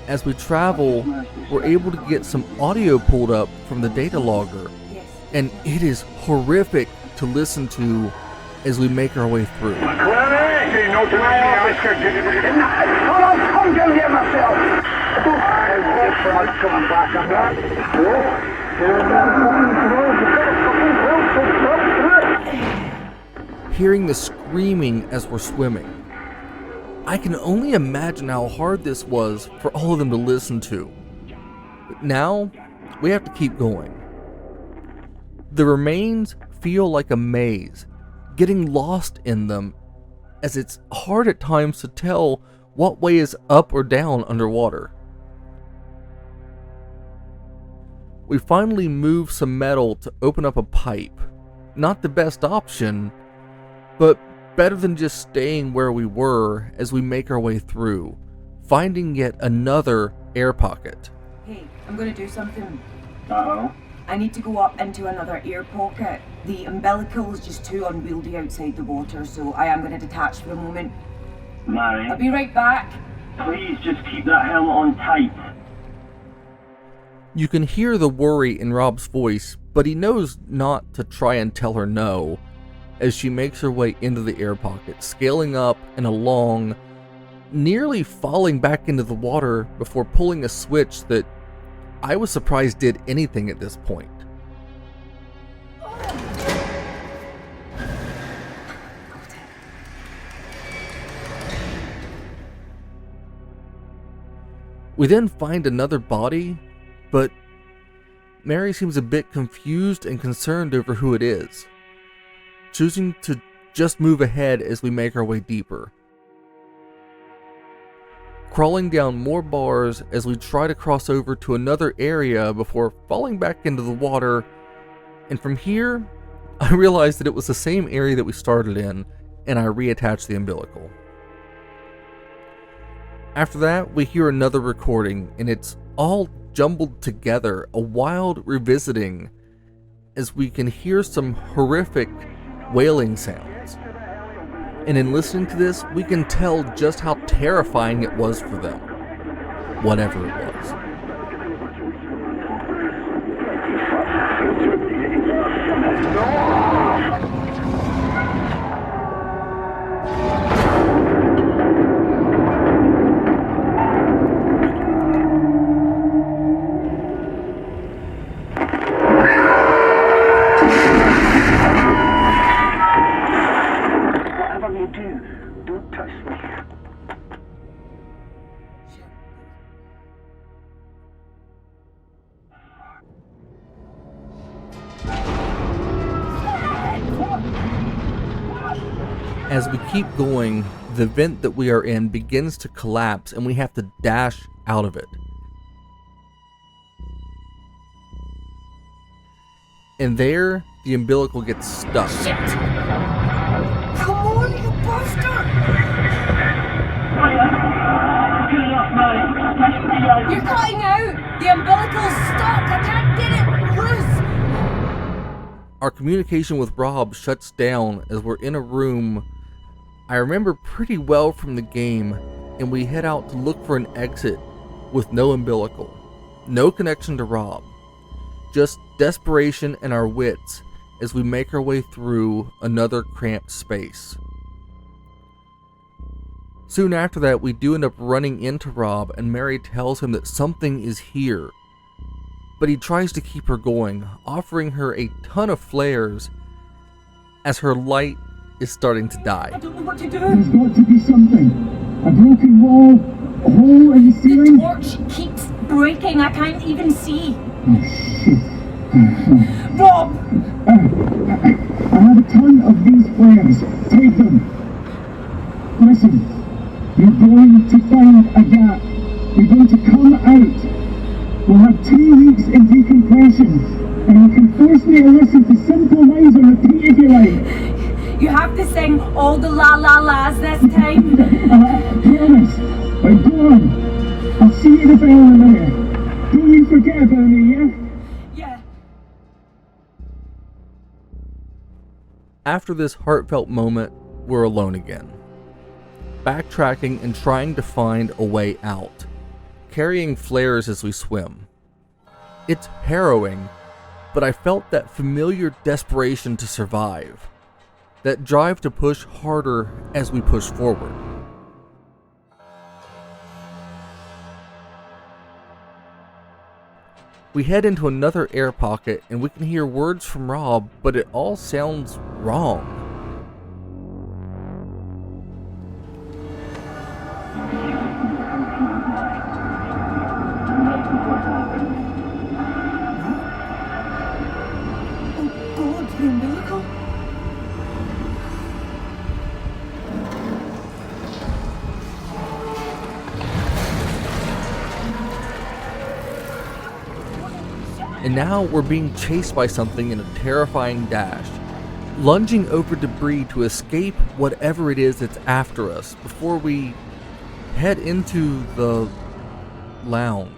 As we travel, we're able to get some audio pulled up from the data logger, and it is horrific to listen to as we make our way through. Hearing the screaming as we're swimming. I can only imagine how hard this was for all of them to listen to. But now, we have to keep going. The remains feel like a maze, getting lost in them, as it's hard at times to tell What way is up or down underwater? We finally move some metal to open up a pipe. Not the best option, but better than just staying where we were as we make our way through, finding yet another air pocket. Hey, I'm gonna do something. Uh-oh. I need to go up into another air pocket. The umbilical is just too unwieldy outside the water, so I am gonna detach for a moment. Mary, I'll be right back. please just keep that helmet on tight. You can hear the worry in Rob's voice, but he knows not to try and tell her no, as she makes her way into the air pocket, scaling up and along, nearly falling back into the water before pulling a switch that I was surprised did anything at this point. We then find another body, but Mary seems a bit confused and concerned over who it is, choosing to just move ahead as we make our way deeper. Crawling down more bars as we try to cross over to another area before falling back into the water, and from here, I realized that it was the same area that we started in, and I reattached the umbilical. After that, we hear another recording, and it's all jumbled together, a wild revisiting, as we can hear some horrific wailing sounds. And in listening to this, we can tell just how terrifying it was for them, whatever it was. As we keep going, the vent that we are in begins to collapse and we have to dash out of it. And there, the umbilical gets stuck. Shit! Come on, you bastard! Good enough, Mary. You're cutting out! The umbilical's stuck! I can't get it loose! Our communication with Rob shuts down as we're in a room I remember pretty well from the game, and we head out to look for an exit with no umbilical, no connection to Rob, just desperation and our wits as we make our way through another cramped space. Soon after that, we do end up running into Rob, and Mary tells him that something is here, but he tries to keep her going, offering her a ton of flares as her light is starting to die. I don't know what to do. There's got to be something. A broken wall, a hole in the ceiling. The torch keeps breaking. I can't even see. Oh, shit. Rob! I have a ton of these flares. Take them. Listen, you're going to find a gap. You're going to come out. We'll have 2 weeks in decompression, and you can force me to listen to simple lines on repeat if you like. You have to sing all the la la las this time. Promise. Right, go on. I'll see you in the bell in a minute. Don't you forget about me, yeah? Yeah. After this heartfelt moment, we're alone again, backtracking and trying to find a way out, carrying flares as we swim. It's harrowing, but I felt that familiar desperation to survive, that drive to push harder as we push forward. We head into another air pocket and we can hear words from Rob, but it all sounds wrong. Oh God, the umbilical? and now we're being chased by something in a terrifying dash, lunging over debris to escape whatever it is that's after us before we head into the lounge.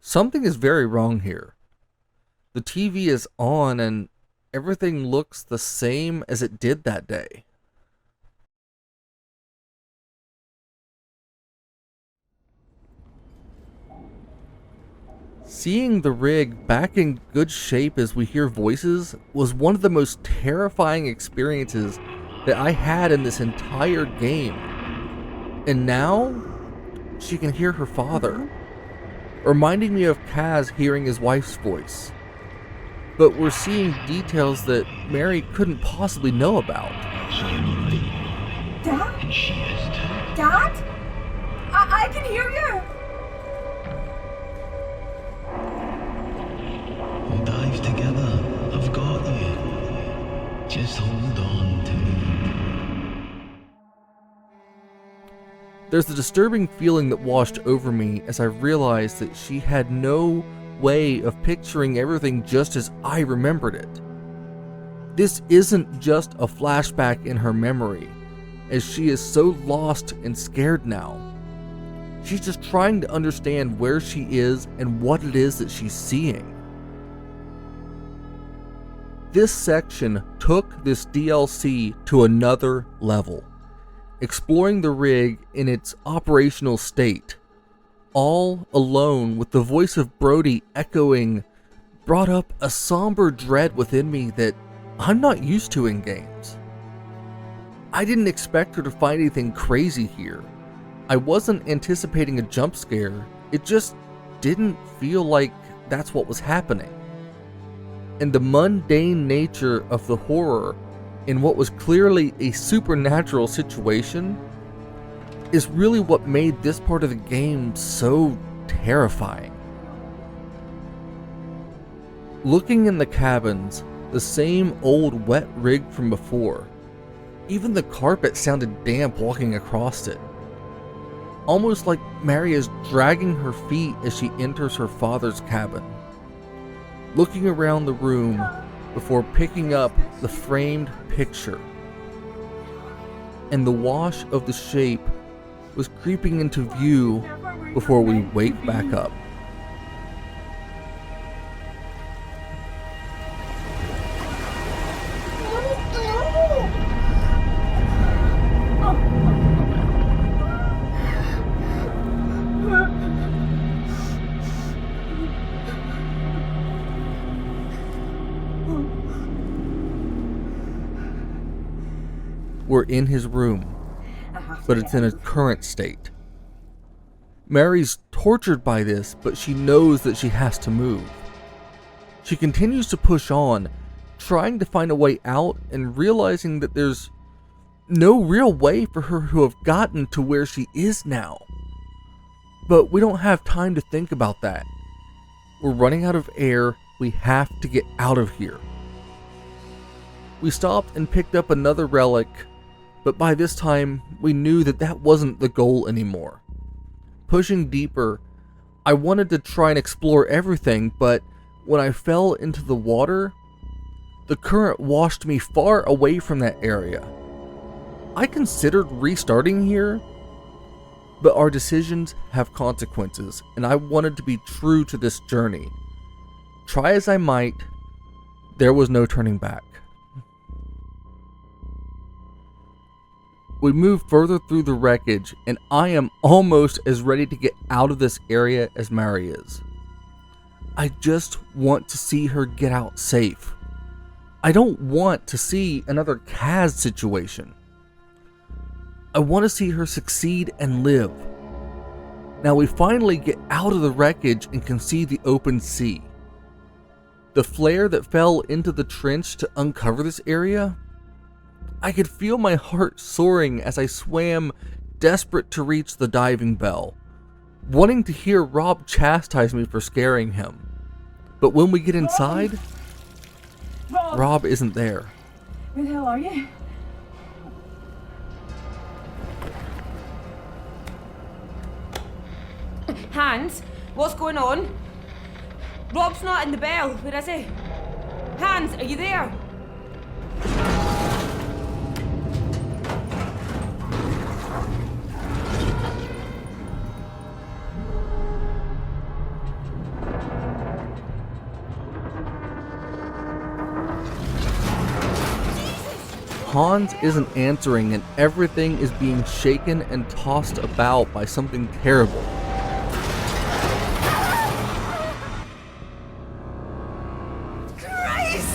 Something is very wrong here. The TV is on and everything looks the same as it did that day. Seeing the rig back in good shape as we hear voices was one of the most terrifying experiences that I had in this entire game. And now, she can hear her father, reminding me of Kaz hearing his wife's voice. But we're seeing details that Mary couldn't possibly know about. Dad? Dad? I can hear you! We'll dive together. I've got you. Just hold on to me. There's a disturbing feeling that washed over me as I realized that she had no way of picturing everything just as I remembered it. This isn't just a flashback in her memory, as she is so lost and scared now. She's just trying to understand where she is and what it is that she's seeing. This section took this DLC to another level, exploring the rig in its operational state, all alone with the voice of Brody echoing, brought up a somber dread within me that I'm not used to in games. I didn't expect her to find anything crazy here. I wasn't anticipating a jump scare, it just didn't feel like that's what was happening. And the mundane nature of the horror in what was clearly a supernatural situation is really what made this part of the game so terrifying. Looking in the cabins, the same old wet rig from before. Even the carpet sounded damp walking across it. Almost like Mary is dragging her feet as she enters her father's cabin. Looking around the room before picking up the framed picture. And the wash of the shape was creeping into view before we wake back up. We're in his room, but it's in a current state. Mary's tortured by this, but she knows that she has to move. She continues to push on, trying to find a way out and realizing that there's no real way for her to have gotten to where she is now. But we don't have time to think about that. We're running out of air. We have to get out of here. We stopped and picked up another relic, but by this time, we knew that that wasn't the goal anymore. Pushing deeper, I wanted to try and explore everything, but when I fell into the water, the current washed me far away from that area. I considered restarting here, but our decisions have consequences, and I wanted to be true to this journey. Try as I might, there was no turning back. We move further through the wreckage, and I am almost as ready to get out of this area as Mary is. I just want to see her get out safe. I don't want to see another Kaz situation. I want to see her succeed and live. Now we finally get out of the wreckage and can see the open sea. The flare that fell into the trench to uncover this area, I could feel my heart soaring as I swam, desperate to reach the diving bell, wanting to hear Rob chastise me for scaring him. But when we get inside, Rob isn't there. Where the hell are you? Hans, what's going on? Rob's not in the bell. Where is he? Hans, are you there? Hans isn't answering, and everything is being shaken and tossed about by something terrible. Christ!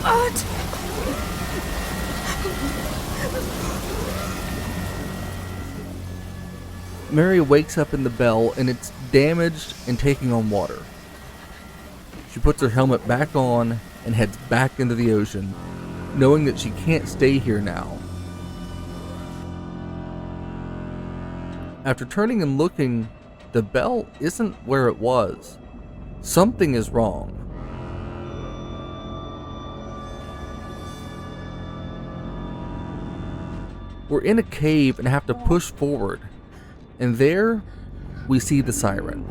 What? Mary wakes up in the bell, and it's damaged and taking on water. She puts her helmet back on and heads back into the ocean, knowing that she can't stay here now. After turning and looking, the bell isn't where it was. Something is wrong. We're in a cave and have to push forward, and there we see the siren.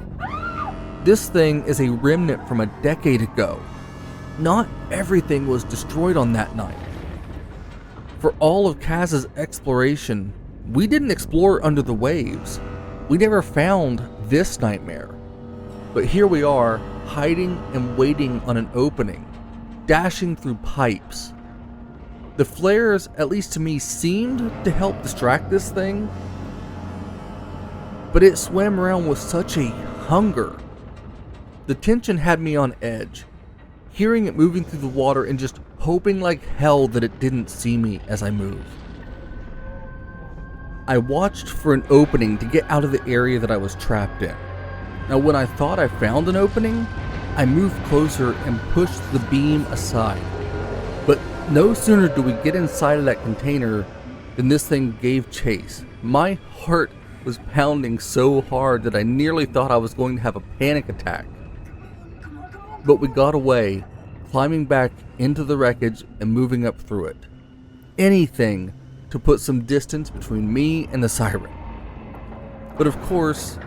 This thing is a remnant from a decade ago. Not everything was destroyed on that night. For all of Kaz's exploration, we didn't explore under the waves. We never found this nightmare. But here we are, hiding and waiting on an opening, dashing through pipes. The flares, at least to me, seemed to help distract this thing, but it swam around with such a hunger. The tension had me on edge, hearing it moving through the water and just hoping like hell that it didn't see me as I moved. I watched for an opening to get out of the area that I was trapped in. Now when I thought I found an opening, I moved closer and pushed the beam aside. But no sooner do we get inside of that container than this thing gave chase. My heart was pounding so hard that I nearly thought I was going to have a panic attack. But we got away, climbing back into the wreckage and moving up through it. Anything to put some distance between me and the siren. But of course,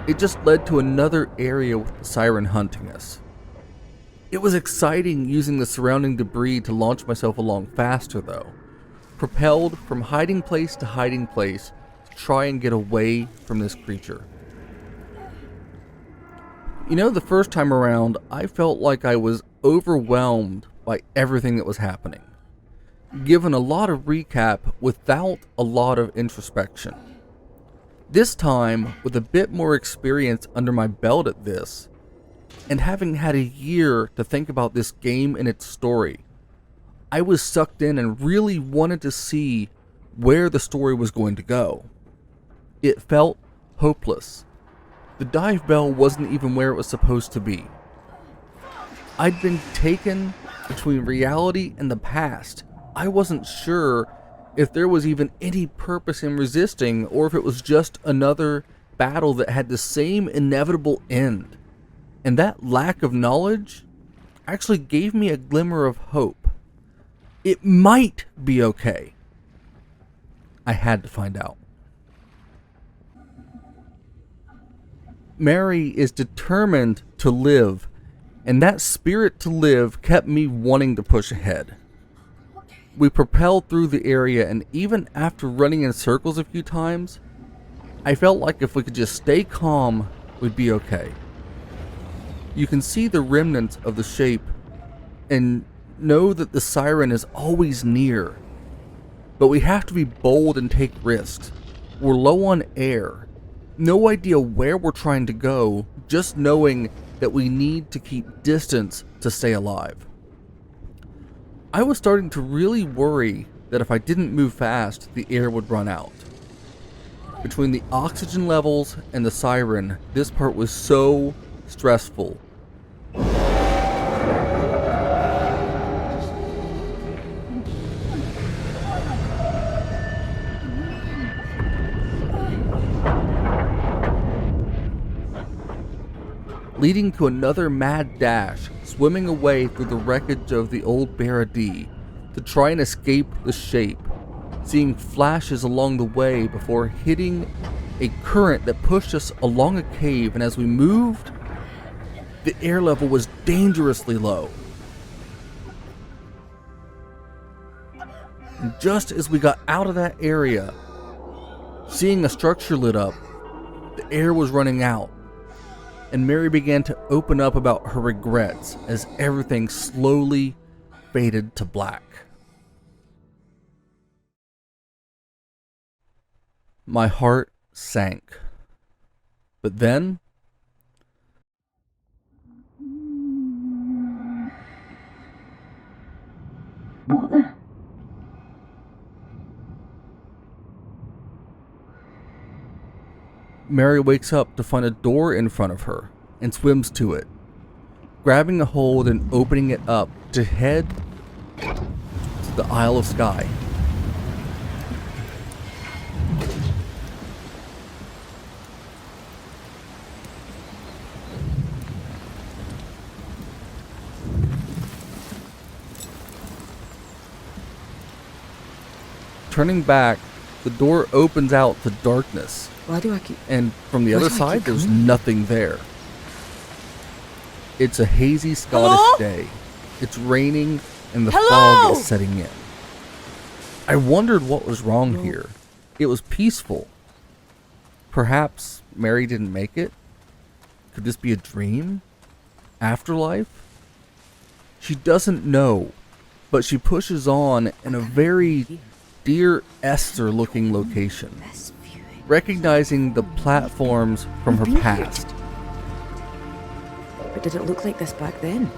it just led to another area with the siren hunting us. It was exciting using the surrounding debris to launch myself along faster though, propelled from hiding place to hiding place to try and get away from this creature. You know, the first time around, I felt like I was overwhelmed by everything that was happening, given a lot of recap without a lot of introspection. This time, with a bit more experience under my belt at this, and having had a year to think about this game and its story, I was sucked in and really wanted to see where the story was going to go. It felt hopeless. The dive bell wasn't even where it was supposed to be. I'd been taken between reality and the past. I wasn't sure if there was even any purpose in resisting, or if it was just another battle that had the same inevitable end. And that lack of knowledge actually gave me a glimmer of hope. It might be okay. I had to find out. Mary is determined to live, and that spirit to live kept me wanting to push ahead. We propelled through the area, and even after running in circles a few times, I felt like if we could just stay calm, we'd be okay. You can see the remnants of the shape and know that the siren is always near. But we have to be bold and take risks. We're low on air. No idea where we're trying to go, just knowing that we need to keep distance to stay alive. I was starting to really worry that if I didn't move fast, the air would run out. Between the oxygen levels and the siren, this part was so stressful. Leading to another mad dash, swimming away through the wreckage of the old Baradee, to try and escape the shape, seeing flashes along the way before hitting a current that pushed us along a cave, and as we moved, the air level was dangerously low. And just as we got out of that area, seeing a structure lit up, the air was running out, and Mary began to open up about her regrets as everything slowly faded to black. My heart sank. But then, What the? Mary wakes up to find a door in front of her and swims to it, grabbing a hold and opening it up to head to the Isle of Skye. Turning back, the door opens out to darkness. Why do I keep... And from the other side, there's nothing there. It's a hazy Scottish day. It's raining and the fog is setting in. I wondered what was wrong here. It was peaceful. Perhaps Mary didn't make it? Could this be a dream? Afterlife? She doesn't know, but she pushes on in a very Dear Esther looking location, recognizing the platforms from her past. But did it look like this back then?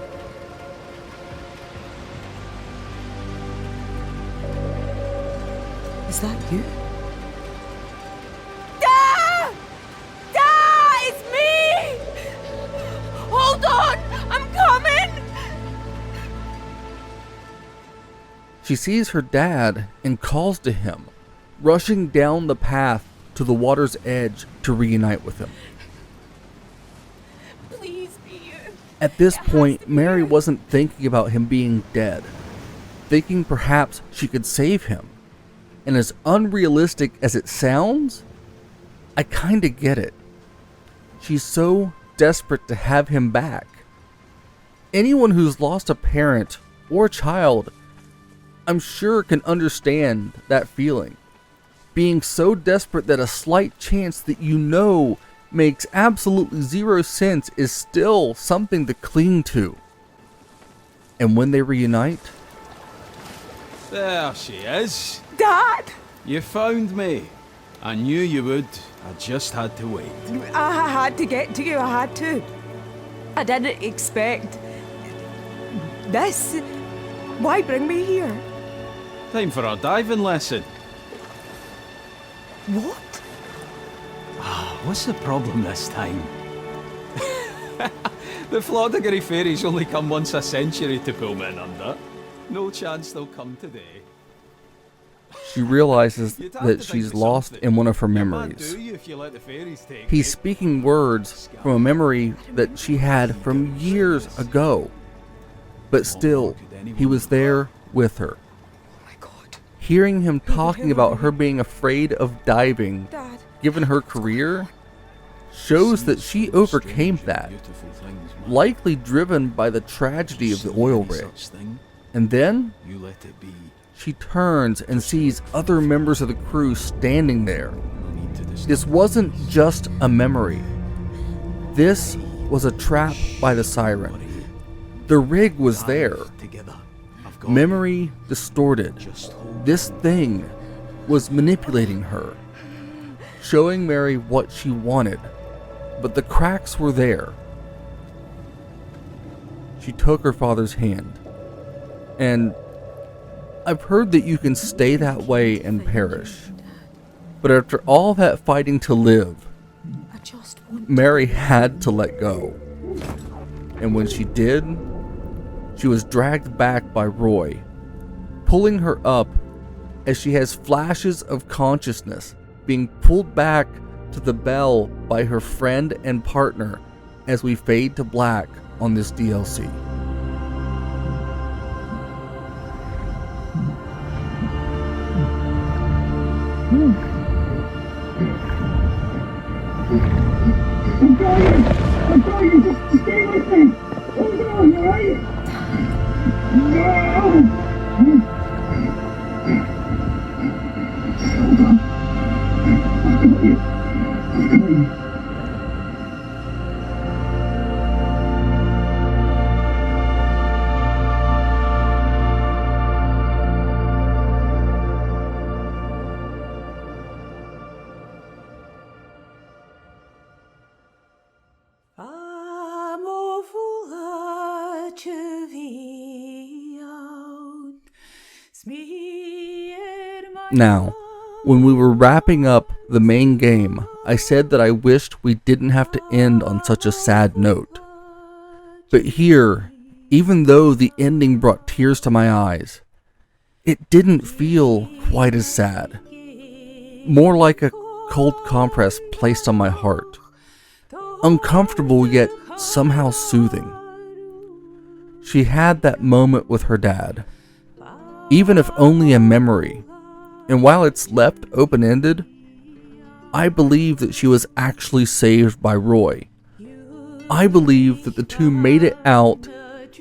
Is that you? Dad! Dad! It's me! Hold on! I'm coming! She sees her dad and calls to him, rushing down the path to the water's edge to reunite with him. Please be you. At this point, Mary wasn't thinking about him being dead, thinking perhaps she could save him. And as unrealistic as it sounds, I kinda get it. She's so desperate to have him back. Anyone who's lost a parent or a child, I'm sure, can understand that feeling. Being so desperate that a slight chance that you know makes absolutely zero sense is still something to cling to. And when they reunite... There she is. Dad! You found me. I knew you would. I just had to wait. I had to get to you, I had to. I didn't expect this. Why bring me here? Time for a diving lesson. What? What's the problem this time? The Floddigary fairies only come once a century to pull men under. No chance they'll come today. She realizes that she's lost in one of her memories. He's speaking words from a memory that she had from years ago. But still, he was there with her. Hearing him talking about her being afraid of diving, given her career, shows that she overcame that, likely driven by the tragedy of the oil rig. And then, she turns and sees other members of the crew standing there. This wasn't just a memory. This was a trap by the Siren. The rig was there. Memory distorted. This thing was manipulating her, showing Mary what she wanted, but the cracks were there. She took her father's hand, and I've heard that you can stay that way and perish, but after all that fighting to live, Mary had to let go. And when she did, she was dragged back by Roy, pulling her up as she has flashes of consciousness, being pulled back to the bell by her friend and partner as we fade to black on this DLC. I'm going, just stay with me. Hold on, alright? No! Just hold on. I've got you. I've got you. Now, when we were wrapping up the main game, I said that I wished we didn't have to end on such a sad note. But here, even though the ending brought tears to my eyes, it didn't feel quite as sad. More like a cold compress placed on my heart. Uncomfortable yet somehow soothing. She had that moment with her dad, even if only a memory. And while it's left open-ended, I believe that she was actually saved by Roy. I believe that the two made it out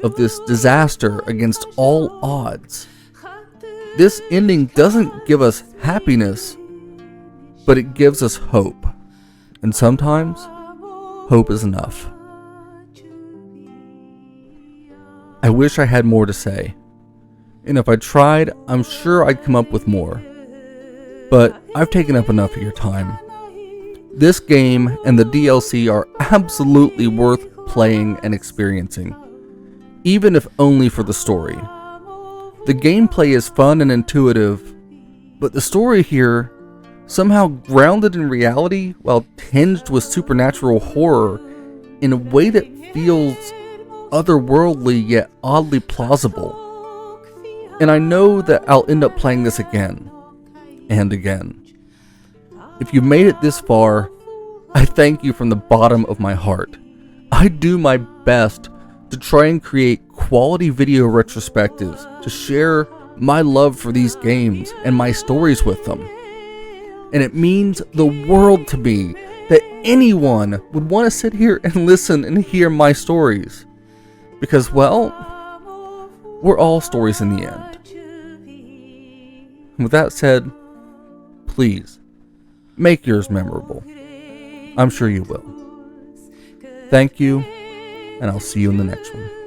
of this disaster against all odds. This ending doesn't give us happiness, but it gives us hope. And sometimes, hope is enough. I wish I had more to say. And if I tried, I'm sure I'd come up with more. But I've taken up enough of your time. This game and the DLC are absolutely worth playing and experiencing, even if only for the story. The gameplay is fun and intuitive, but the story here, somehow grounded in reality while tinged with supernatural horror in a way that feels otherworldly yet oddly plausible. And I know that I'll end up playing this again and again. If you made it this far, I thank you from the bottom of my heart. I do my best to try and create quality video retrospectives to share my love for these games and my stories with them. And it means the world to me that anyone would want to sit here and listen and hear my stories. Because, well, we're all stories in the end. And with that said, please, make yours memorable. I'm sure you will. Thank you, and I'll see you in the next one.